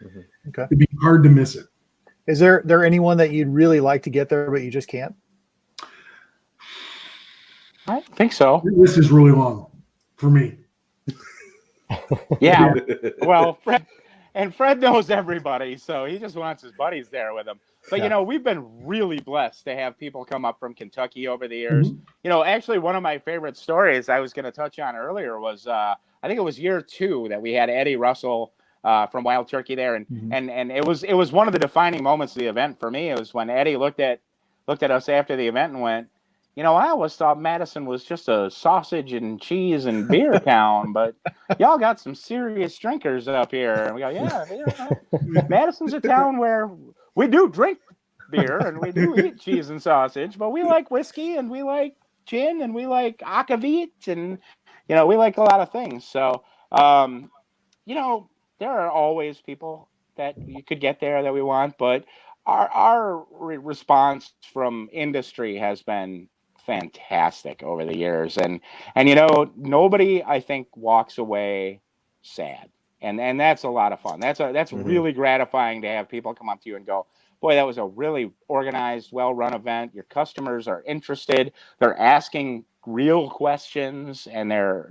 it'd be hard to miss it. Is there anyone that you'd really like to get there, but you just can't? I think so. This is really long for me. Yeah. Well, Fred knows everybody, so he just wants his buddies there with him. But Yeah. we've been really blessed to have people come up from Kentucky over the years. Actually, one of my favorite stories I was going to touch on earlier was I think it was year 2 that we had Eddie Russell from Wild Turkey there, and it was one of the defining moments of the event for me. It was when Eddie looked at us after the event and went, I always thought Madison was just a sausage and cheese and beer town, but y'all got some serious drinkers up here. And we go, yeah, Madison's a town where we do drink beer and we do eat cheese and sausage, but we like whiskey and we like gin and we like akavit and, we like a lot of things. So, there are always people that you could get there that we want, but our response from industry has been fantastic over the years, and nobody I think walks away sad, and that's a lot of fun. That's really gratifying to have people come up to you and go, boy, that was a really organized, well-run event. Your customers are interested, they're asking real questions, and they're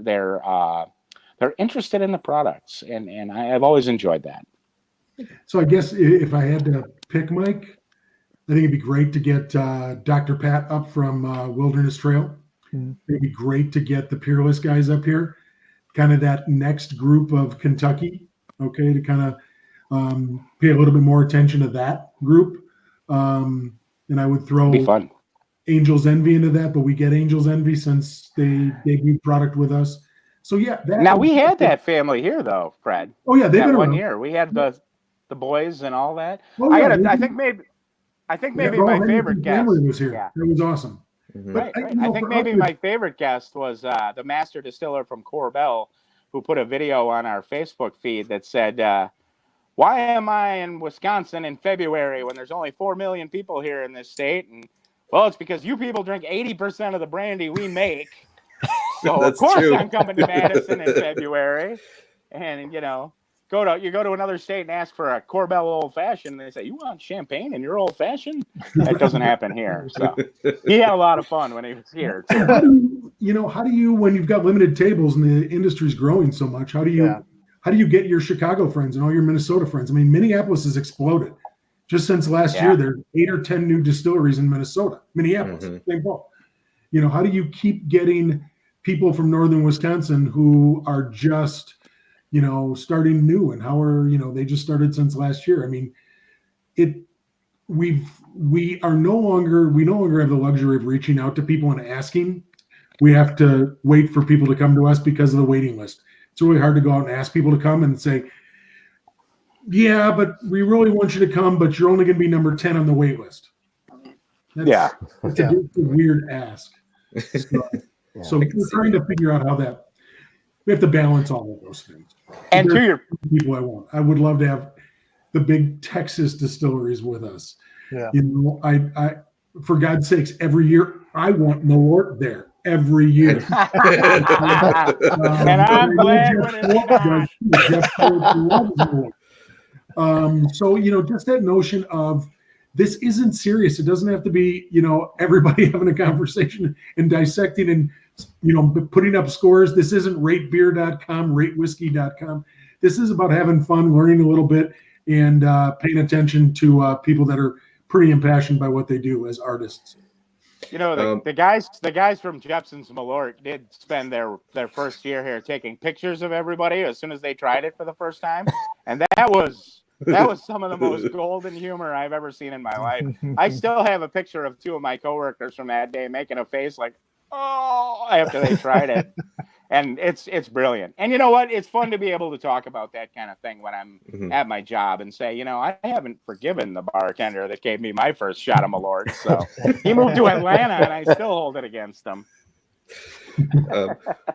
interested in the products, and I've always enjoyed that. So I guess if I had to pick, Mike, I think it'd be great to get Dr. Pat up from Wilderness Trail. It'd be great to get the Peerless guys up here, kind of that next group of Kentucky, okay, to kind of pay a little bit more attention to that group. And I would throw Angel's Envy into that, but we get Angel's Envy since they debuted product with us. So yeah. Now we had that family here though, Fred. Oh yeah, they've been one around. Year. We had the boys and all that. Oh, yeah, I think maybe my favorite guest was here. Yeah. That was awesome. Right. I think maybe my favorite guest was the master distiller from Corbell, who put a video on our Facebook feed that said, why am I in Wisconsin in February when there's only 4 million people here in this state? And well, it's because you people drink 80% of the brandy we make. So of course true. I'm coming to Madison in February, and go to another state and ask for a Corbell old fashioned, and they say, you want champagne in your old fashioned? That doesn't happen here. So he had a lot of fun when he was here too. How do you when you've got limited tables and the industry's growing so much, how do you get your Chicago friends and all your Minnesota friends? I mean, Minneapolis has exploded. Just since last year, there are 8 or 10 new distilleries in Minnesota. Minneapolis, St. Paul. How do you keep getting people from northern Wisconsin who are just starting new, and how are they just started since last year? I mean, we no longer have the luxury of reaching out to people and asking. We have to wait for people to come to us because of the waiting list. It's really hard to go out and ask people to come and say, yeah, but we really want you to come, but you're only going to be number 10 on the wait list. That's a weird ask. So we're trying to figure out how we have to balance all of those things. And to your people, I would love to have the big Texas distilleries with us. Yeah. I for God's sakes, every year I want Malort there every year. And I'm glad when it's not. So just that notion of this isn't serious. It doesn't have to be everybody having a conversation and dissecting and putting up scores. This isn't ratebeer.com, ratewhiskey.com. This is about having fun, learning a little bit, and paying attention to people that are pretty impassioned by what they do as artists. The guys from Jepsen's Malort did spend their first year here taking pictures of everybody as soon as they tried it for the first time, and that was some of the most golden humor I've ever seen in my life. I still have a picture of 2 of my coworkers from that day making a face like, oh, after they tried it. And it's brilliant. And you know what? It's fun to be able to talk about that kind of thing when I'm at my job and say, I haven't forgiven the bartender that gave me my first shot of Malort. So he moved to Atlanta and I still hold it against him.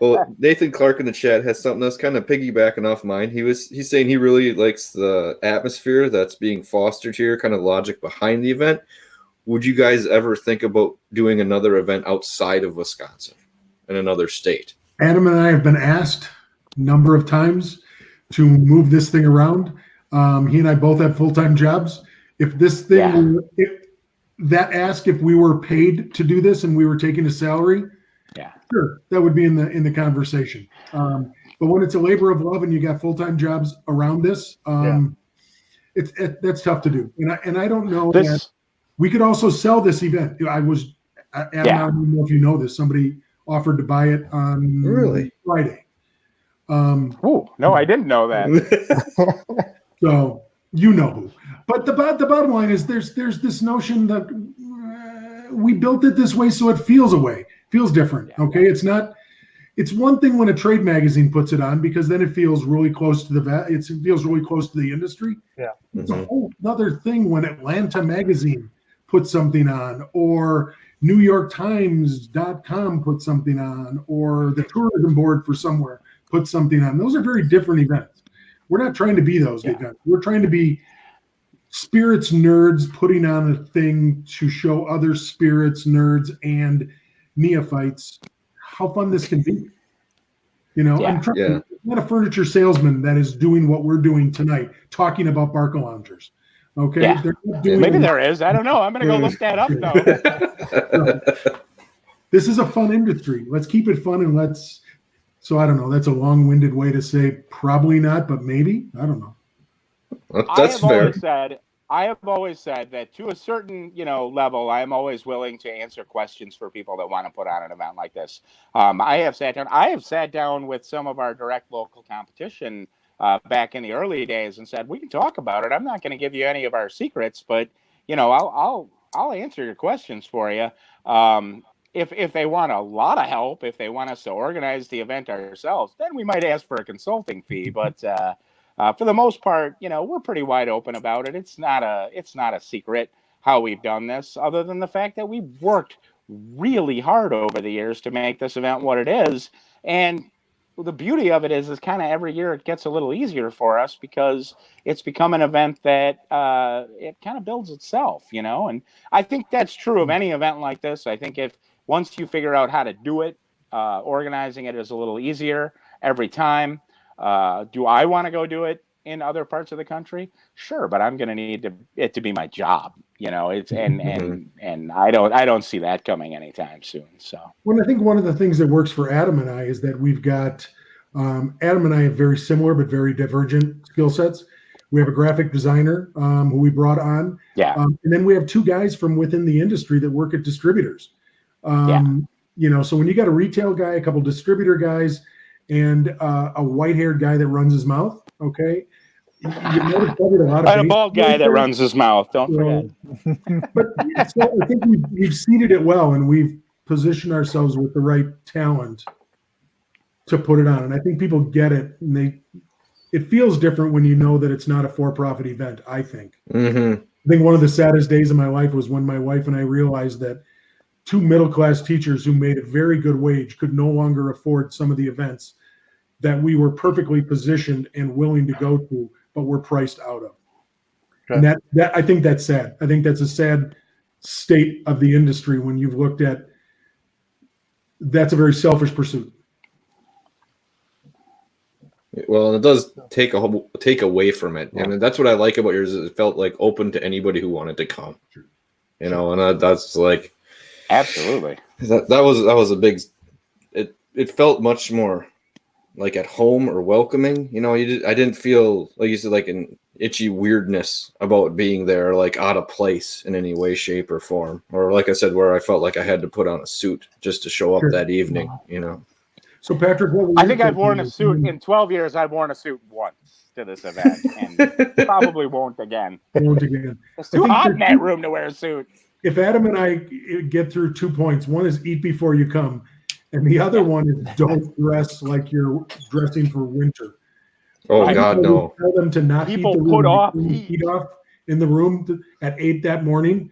Well, Nathan Clark in the chat has something that's kind of piggybacking off mine. He's saying he really likes the atmosphere that's being fostered here, kind of logic behind the event. Would you guys ever think about doing another event outside of Wisconsin in another state? Adam and I have been asked a number of times to move this thing around. He and I both have full-time jobs. If this thing, if we were paid to do this and we were taking a salary, sure, that would be in the conversation. But when it's a labor of love and you got full-time jobs around this, That's tough to do. And I don't know This- that we could also sell this event. Adam, I don't know if you know this. Somebody offered to buy it on Really? Friday. Oh, no, I didn't know that. So you know who. But the bottom line is there's this notion that we built it this way so it feels different. Okay, it's one thing when a trade magazine puts it on because then it feels really close to it feels really close to the industry. Yeah. It's a whole other thing when Atlanta magazine puts something on, or New York Times.com puts something on, or the tourism board for somewhere puts something on. Those are very different events. We're not trying to be those events. We're trying to be spirits nerds putting on a thing to show other spirits nerds and neophytes how fun this can be. I'm not a furniture salesman that is doing what we're doing tonight, talking about Barca loungers. Okay, maybe there is. I don't know. I'm going to go look that up though. This is a fun industry. Let's keep it fun and So I don't know. That's a long-winded way to say probably not, but maybe. I don't know. That's fair. I have always said that to a certain, level, I am always willing to answer questions for people that want to put on an event like this. I have sat down with some of our direct local competition back in the early days and said, we can talk about it. I'm not going to give you any of our secrets, but I'll answer your questions for you. If they want a lot of help, if they want us to organize the event ourselves, then we might ask for a consulting fee. But for the most part, we're pretty wide open about it. It's not a secret how we've done this, other than the fact that we've worked really hard over the years to make this event what it is. And the beauty of it is kind of every year it gets a little easier for us because it's become an event that it kind of builds itself, And I think that's true of any event like this. I think once you figure out how to do it, organizing it is a little easier every time. Do I want to go do it in other parts of the country? Sure, but I'm going to need it to be my job, It's and I don't see that coming anytime soon. So, well, I think one of the things that works for Adam and I is that we've got Adam and I have very similar but very divergent skill sets. We have a graphic designer who we brought on, and then we have two guys from within the industry that work at distributors. So when you got a retail guy, a couple distributor guys, and a white-haired guy that runs his mouth, okay, a bald guy that runs his mouth. Don't forget. But I think we've seeded it well, and we've positioned ourselves with the right talent to put it on. And I think people get it, and it feels different when you know that it's not a for-profit event. I think. Mm-hmm. I think one of the saddest days of my life was when my wife and I realized that two middle-class teachers who made a very good wage could no longer afford some of the events that we were perfectly positioned and willing to go to, but we're priced out of. Okay. And that I think that's sad. I think that's a sad state of the industry when you've looked at. That's a very selfish pursuit. Well, it does take away from it. Yeah. And that's what I like about yours. Is it felt like open to anybody who wanted to come. And that's like. Absolutely. That was a big. It felt much more like at home or welcoming. I didn't feel, like you said, like an itchy weirdness about being there, like out of place in any way, shape, or form. Or like I said, where I felt like I had to put on a suit just to show up that evening. So Patrick, I think I've worn a suit in 12 years. I've worn a suit once to this event, and probably won't again. It's too hot in that room to wear a suit. If Adam and I get through 2 points, one is eat before you come, and the other one is don't dress like you're dressing for winter. Oh God, no! Tell them to not people put off heat off in the room at 8 that morning.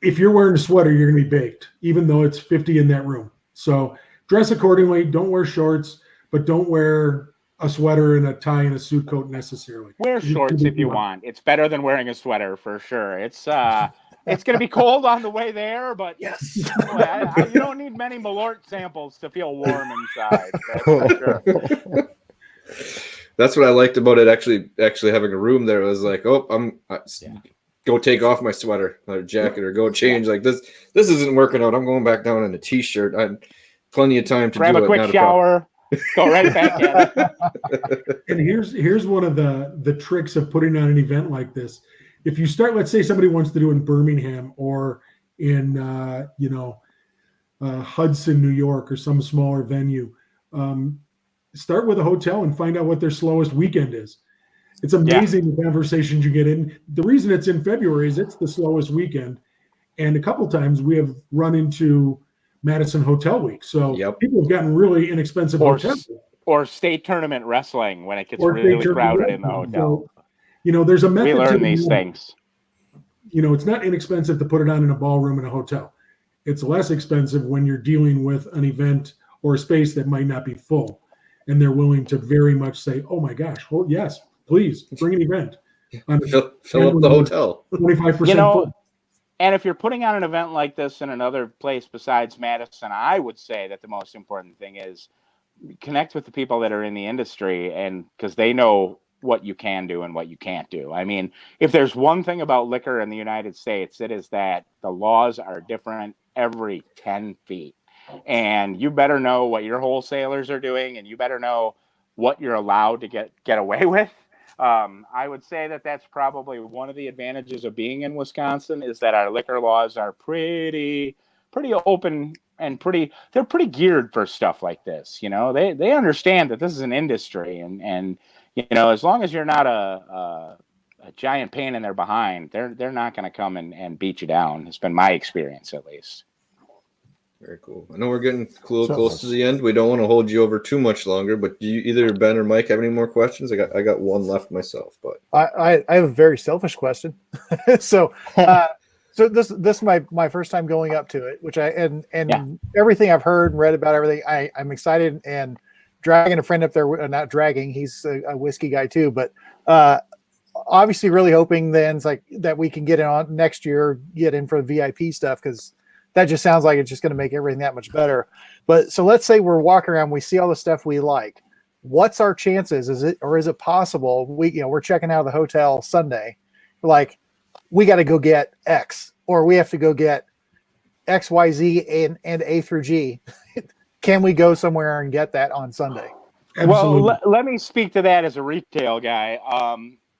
If you're wearing a sweater, you're going to be baked, even though it's 50 in that room. So dress accordingly. Don't wear shorts, but don't wear a sweater and a tie and a suit coat necessarily. Wear shorts if you want. It's better than wearing a sweater for sure. It's going to be cold on the way there, but yes, boy, you don't need many Malort samples to feel warm inside. That's for sure. That's what I liked about it. Actually having a room there was like, go take off my sweater or jacket or go change. Like this isn't working out. I'm going back down in a t-shirt. I had plenty of time to grab do a quick shower. Go right back at it. And here's one of the tricks of putting on an event like this. If you start, let's say somebody wants to do it in Birmingham or in Hudson, New York, or some smaller venue. Start with a hotel and find out what their slowest weekend is. It's amazing the conversations you get in. The reason it's in February is it's the slowest weekend. And a couple times we have run into Madison Hotel Week. So people have gotten really inexpensive hotels. Or state tournament wrestling when it gets really crowded in the hotel. So, there's a method. We learn these things. It's not inexpensive to put it on in a ballroom in a hotel. It's less expensive when you're dealing with an event or a space that might not be full. And they're willing to very much say, oh my gosh, well, yes, please bring an event. Fill up the hotel. 25% full. And if you're putting on an event like this in another place besides Madison, I would say that the most important thing is connect with the people that are in the industry, and because they know what you can do and what you can't do. I mean, if there's one thing about liquor in the United States, it is that the laws are different every 10 feet. And you better know what your wholesalers are doing, and you better know what you're allowed to get away with. I would say that that's probably one of the advantages of being in Wisconsin is that our liquor laws are pretty open and they're pretty geared for stuff like this. They understand that this is an industry, and as long as you're not a giant pain in their behind, they're not going to come and beat you down. It's been my experience, at least. Very cool. I know we're getting close to the end. We don't want to hold you over too much longer, but do you either Ben or Mike have any more questions? I got one left myself, but I have a very selfish question. So this is my first time going up to it, which everything I've heard and read about everything, I'm excited and dragging a friend up there. Not dragging, he's a whiskey guy too, but obviously really hoping then it's like that we can get in on next year, get in for the VIP stuff, because that just sounds like it's just going to make everything that much better. But so let's say we're walking around, we see all the stuff we like. What's our chances? Is it possible we're checking out of the hotel Sunday, like we got to go get X, or we have to go get X, Y, Z and A through G. Can we go somewhere and get that on Sunday? Absolutely. Well, let me speak to that as a retail guy.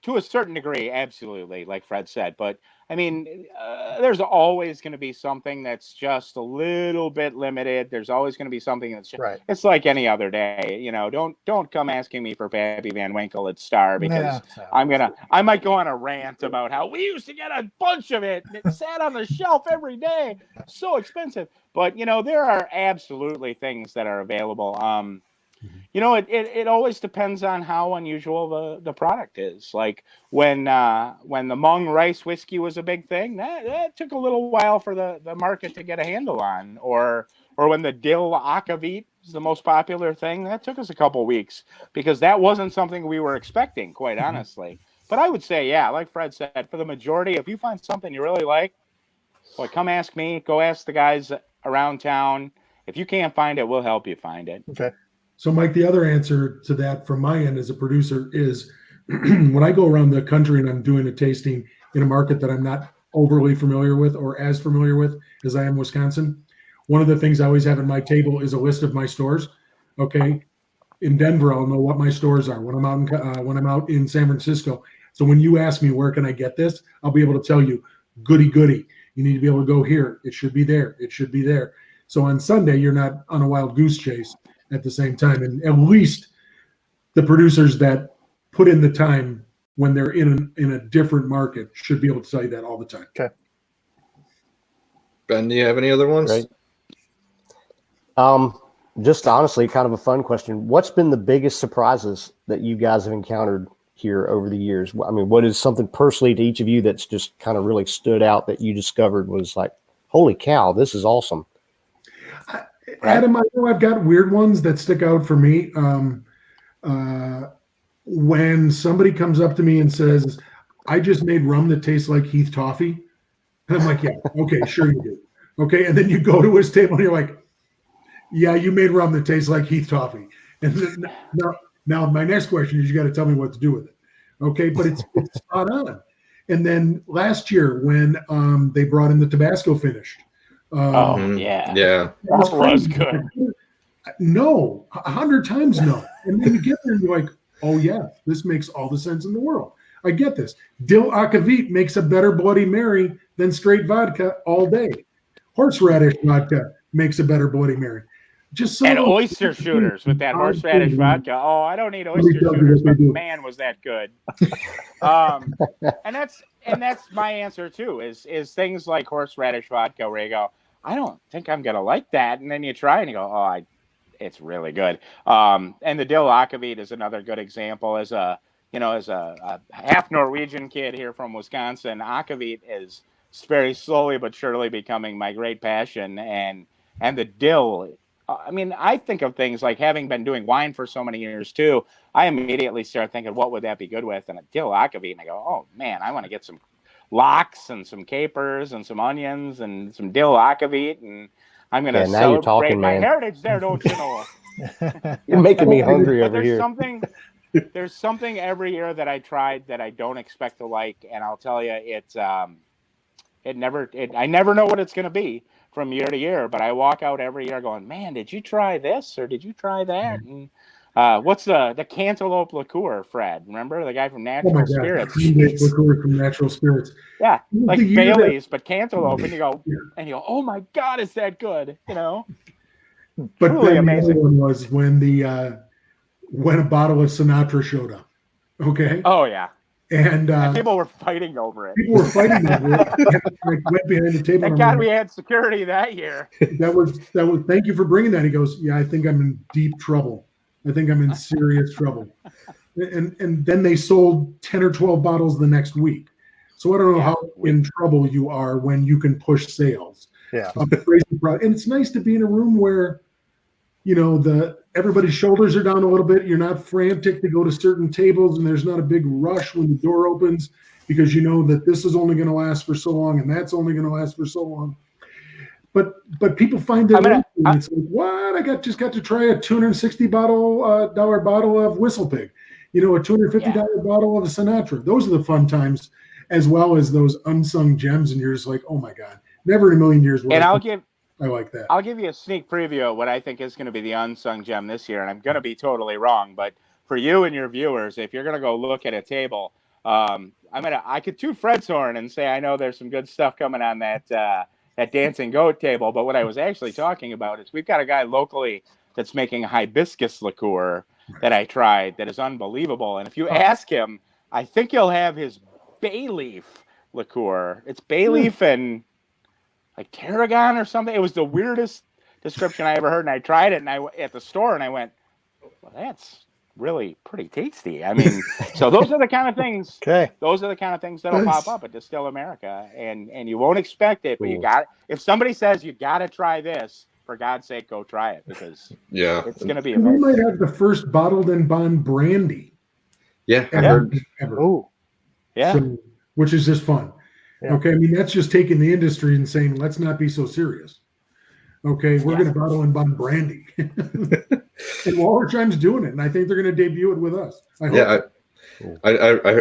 To a certain degree, absolutely, like Fred said. But I mean, there's always going to be something that's just a little bit limited. There's always going to be something that's just, right. It's like any other day. Don't come asking me for Pappy Van Winkle at Star, because I might go on a rant about how we used to get a bunch of it and it sat on the shelf every day. So expensive. But there are absolutely things that are available. It always depends on how unusual the product is. Like when the Hmong rice whiskey was a big thing, that took a little while for the market to get a handle on. Or when the dill akavit is the most popular thing, that took us a couple weeks because that wasn't something we were expecting, quite honestly. But I would say, like Fred said, for the majority, if you find something you really like, boy, come ask me. Go ask the guys around town. If you can't find it, we'll help you find it. Okay. So, Mike, the other answer to that from my end as a producer is when I go around the country and I'm doing a tasting in a market that I'm not overly familiar with or as familiar with as I am Wisconsin, one of the things I always have on my table is a list of my stores. Okay. In Denver, I'll know what my stores are when I'm out in San Francisco. So when you ask me, where can I get this? I'll be able to tell you, goody. You need to be able to go here. It should be there. It should be there. So on Sunday, you're not on a wild goose chase at the same time. And at least the producers that put in the time when they're in a different market should be able to tell you that all the time. Okay. Ben, do you have any other ones? Right. Just honestly, kind of a fun question. What's been the biggest surprises that you guys have encountered here over the years? I mean, what is something personally to each of you that's just kind of really stood out that you discovered was like, holy cow, this is awesome? Adam, I know I've got weird ones that stick out for me. When somebody comes up to me and says, I just made rum that tastes like Heath Toffee. And I'm like, yeah, okay, sure you do. Okay, and then you go to his table and you're like, yeah, you made rum that tastes like Heath Toffee. And then, now my next question is you got to tell me what to do with it. Okay, but it's spot on. And then last year when they brought in the Tabasco finished. Yeah. That was good. No, 100 times no. And then you get there and you're like, oh yeah, this makes all the sense in the world. I get this. Dill Akavit makes a better Bloody Mary than straight vodka all day. Horseradish vodka makes a better Bloody Mary. Just and oyster shooters with that horseradish vodka. Oh, I don't need oyster shooters, but man, was that good. And that's my answer too. Is things like horseradish vodka where you go, I don't think I'm gonna like that, and then you try and you go, oh, it's really good. And the Dill Akavit is another good example. As a half Norwegian kid here from Wisconsin, Akavit is very slowly but surely becoming my great passion. And the dill, I mean, I think of things like, having been doing wine for so many years too, I immediately start thinking, what would that be good with? And a Dill Akavit, and I go, oh man, I want to get some lox and some capers and some onions and some Dill Akavit, and I'm going to celebrate my heritage there, don't you know? You're making me hungry over here. There's something every year that I tried that I don't expect to like, and I'll tell you, I never know what it's going to be from year to year, but I walk out every year going, man, did you try this or did you try that? And what's the cantaloupe liqueur, Fred? Remember the guy from Natural Spirits? Liqueur from Natural Spirits. Yeah, like Bailey's, but cantaloupe, and you go, oh my God, is that good? But truly amazing. The other one was when a bottle of Sinatra showed up. Okay. Oh yeah. And people were fighting over it. Went behind the table. Thank God we had security that year. That was. Thank you for bringing that. He goes, yeah, I think I'm in deep trouble. I think I'm in serious trouble. And then they sold 10 or 12 bottles the next week. So I don't know how in trouble you are when you can push sales. Yeah. And it's nice to be in a room where, everybody's shoulders are down a little bit. You're not frantic to go to certain tables, and there's not a big rush when the door opens, because you know that this is only going to last for so long and that's only going to last for so long. But people find that it's like, what? I just got to try a $260 dollar bottle of Whistle Pig, a $250 bottle of a Sinatra. Those are the fun times, as well as those unsung gems, and you're just like, oh my God, never in a million years. I like that. I'll give you a sneak preview of what I think is going to be the unsung gem this year, and I'm going to be totally wrong. But for you and your viewers, if you're going to go look at a table, I could toot Fred's horn and say I know there's some good stuff coming on that Dancing Goat table. But what I was actually talking about is we've got a guy locally that's making a hibiscus liqueur that I tried that is unbelievable. And if you ask him, I think he'll have his bay leaf liqueur. It's bay leaf and like tarragon or something. It was the weirdest description I ever heard, and I tried it, and at the store, and I went, well, that's really pretty tasty. I mean, so those are the kind of things. Okay. Those are the kind of things that'll pop up at Distill America, and you won't expect it, but you got. If somebody says you got to try this, for God's sake, go try it, because it's going to be amazing. We might have the first bottled and bond brandy. Yeah, ever. Oh, yeah. So, which is just fun. Yeah. Okay, I mean, that's just taking the industry and saying, let's not be so serious. Okay, we're going to bottle and bond brandy. And Wallersheim's doing it, and I think they're going to debut it with us. I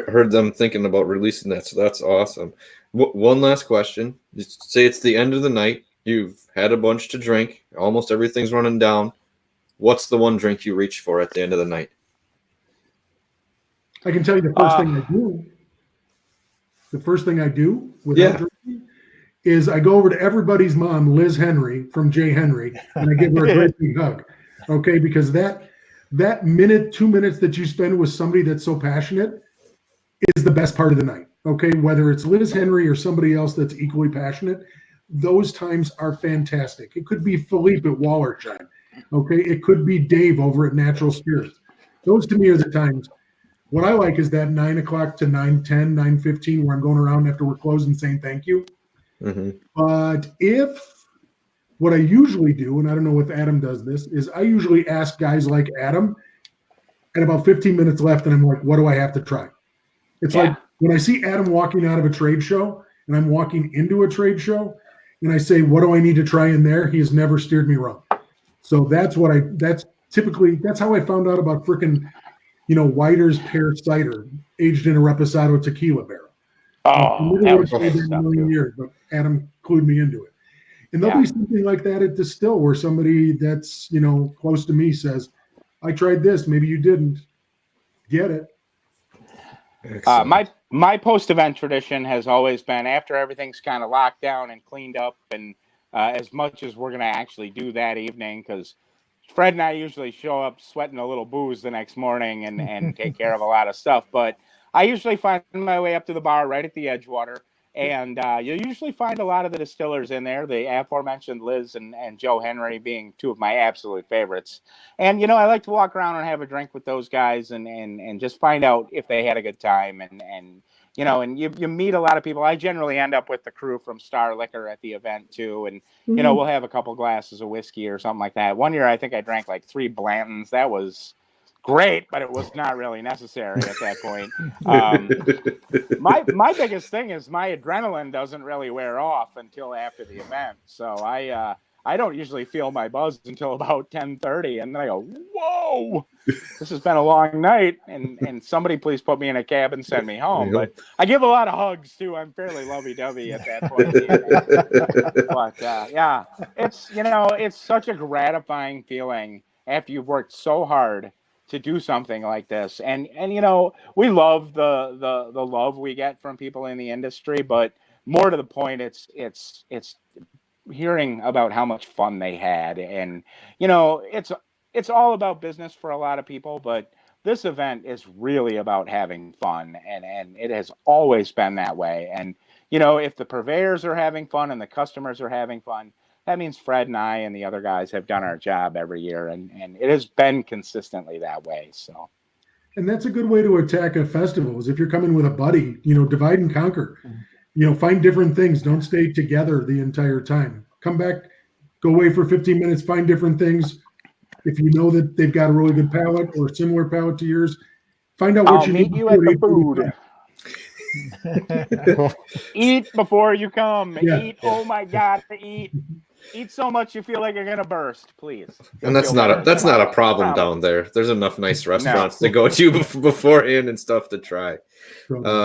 heard them thinking about releasing that, so that's awesome. One last question. Just say it's the end of the night. You've had a bunch to drink. Almost everything's running down. What's the one drink you reach for at the end of the night? I can tell you the first thing I do. The first thing I do without drinking is I go over to everybody's mom, Liz Henry from J. Henry, and I give her a great big hug. Okay, because that minute, 2 minutes that you spend with somebody that's so passionate is the best part of the night. Okay, whether it's Liz Henry or somebody else that's equally passionate, those times are fantastic. It could be Philippe at Wallersheim. Okay, it could be Dave over at Natural Spirits. Those to me are the times. What I like is that 9 o'clock to 9:10, 9:15, where I'm going around after we're closed and saying thank you. Mm-hmm. But what I usually do, and I don't know if Adam does this, is I usually ask guys like Adam at about 15 minutes left, and I'm like, what do I have to try? It's like when I see Adam walking out of a trade show and I'm walking into a trade show and I say, what do I need to try in there? He has never steered me wrong. So that's how I found out about frickin' Whiter's pear cider aged in a Reposado tequila barrel. Oh, that was great stuff, years, but Adam clued me into it. And there'll be something like that at Distill where somebody that's, close to me says, I tried this, maybe you didn't get it. My post-event tradition has always been, after everything's kind of locked down and cleaned up, and as much as we're going to actually do that evening, because Fred and I usually show up sweating a little booze the next morning and take care of a lot of stuff, but I usually find my way up to the bar right at the Edgewater, and you'll usually find a lot of the distillers in there, the aforementioned Liz and Joe Henry being two of my absolute favorites. And, I like to walk around and have a drink with those guys and just find out if they had a good time. And you meet a lot of people. I generally end up with the crew from Star Liquor at the event too. And, we'll have a couple glasses of whiskey or something like that. One year, I think I drank like 3 Blantons. That was great, but it was not really necessary at that point. My biggest thing is my adrenaline doesn't really wear off until after the event. So I don't usually feel my buzz until about 10:30, and then I go, whoa, this has been a long night, and somebody please put me in a cab and send me home. But I give a lot of hugs too. I'm fairly lovey-dovey at that point. But it's such a gratifying feeling after you've worked so hard to do something like this. And we love the love we get from people in the industry, but more to the point, it's hearing about how much fun they had. And it's all about business for a lot of people, but this event is really about having fun, and it has always been that way. And if the purveyors are having fun and the customers are having fun, that means Fred and I and the other guys have done our job every year, and it has been consistently that way. So, and that's a good way to attack a festival, is if you're coming with a buddy, divide and conquer. Find different things. Don't stay together the entire time. Come back, go away for 15 minutes, find different things. If you know that they've got a really good palate or a similar palate to yours, find out what I'll you meet need you at the food. Eat before you come. Yeah. Eat. Oh my God, eat. Eat so much you feel like you're gonna burst, please. And that's not a problem down there. There's enough nice restaurants to go to beforehand and stuff to try.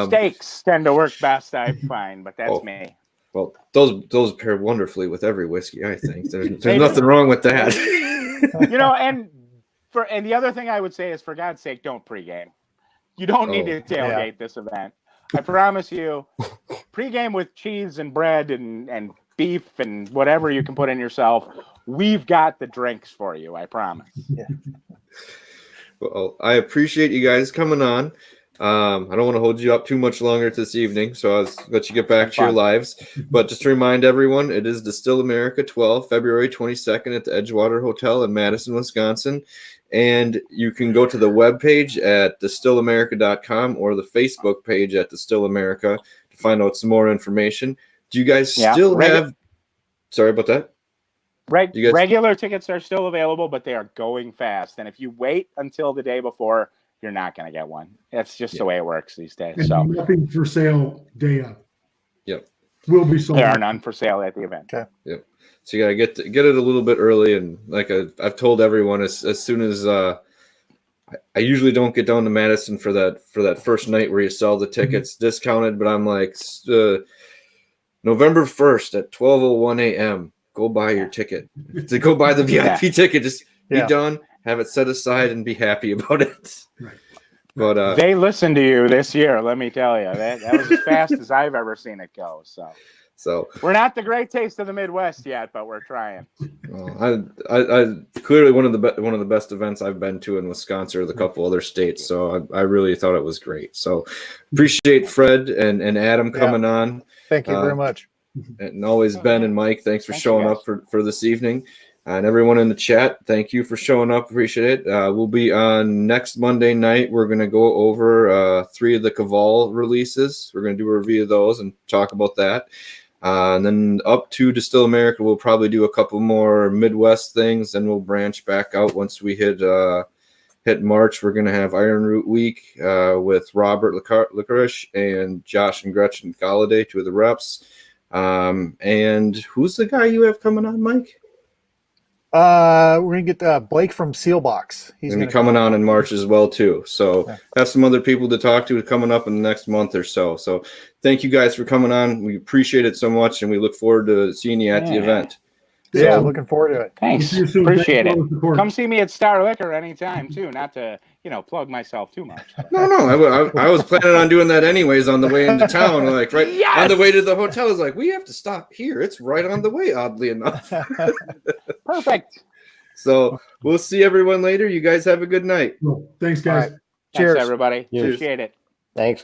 Steaks tend to work best, I find, but that's me. Well, those pair wonderfully with every whiskey, I think. There's nothing wrong with that. And the other thing I would say is, for God's sake, don't pregame. You don't need to tailgate this event. I promise you, pregame with cheese and bread and beef and whatever you can put in yourself. We've got the drinks for you, I promise. Yeah. Well, I appreciate you guys coming on. I don't want to hold you up too much longer this evening, so I'll let you get back to your lives. But just to remind everyone, it is Distill America 12, February 22nd at the Edgewater Hotel in Madison, Wisconsin. And you can go to the webpage at distillamerica.com or the Facebook page at Distill America to find out some more information. Do you guys still have... Sorry about that. Regular tickets are still available, but they are going fast. And if you wait until the day before, you're not going to get one. That's just the way it works these days. And so nothing for sale day of. Yep. Will be sold. There are none for sale at the event. Okay. Yep. So you got to get it a little bit early. And like I've told everyone, as soon as I usually don't get down to Madison for that first night where you sell the tickets discounted, but I'm like, November 1st at 12:01 a.m. Go buy your ticket. To go buy the VIP ticket. Just be done. Have it set aside and be happy about it. Right. But they listened to you this year. Let me tell you, that was as fast as I've ever seen it go. So we're not the great taste of the Midwest yet, but we're trying. I clearly one of the best events I've been to in Wisconsin or the couple other states. So I really thought it was great. So appreciate Fred and Adam coming on. Thank you very much. And always Ben and Mike, thanks for showing up for this evening. And everyone in the chat, thank you for showing up. Appreciate it. We'll be on next Monday night. We're going to go over 3 of the Caval releases. We're going to do a review of those and talk about that. And then up to Distill America, we'll probably do a couple more Midwest things. Then we'll branch back out once we hit March. We're going to have Iron Root Week with Robert Licorice and Josh and Gretchen Galladay, 2 of the reps. And who's the guy you have coming on, Mike? We're gonna get Blake from Sealbox. He's Gonna be coming on in March as well too. So have some other people to talk to coming up in the next month or so. So thank you guys for coming on. We appreciate it so much, and we look forward to seeing you at the event. Yeah, So, looking forward to it. Thanks. See you soon. Appreciate Thanks for it. all the support. Come see me at Star Liquor anytime too. Not to plug myself too much. No, I was planning on doing that anyways on the way into town. Like on the way to the hotel, I was like, we have to stop here. It's right on the way, oddly enough. Perfect. So we'll see everyone later. You guys have a good night. Cool. Thanks, guys. Cheers. Thanks, everybody. Cheers. Appreciate it. Thanks.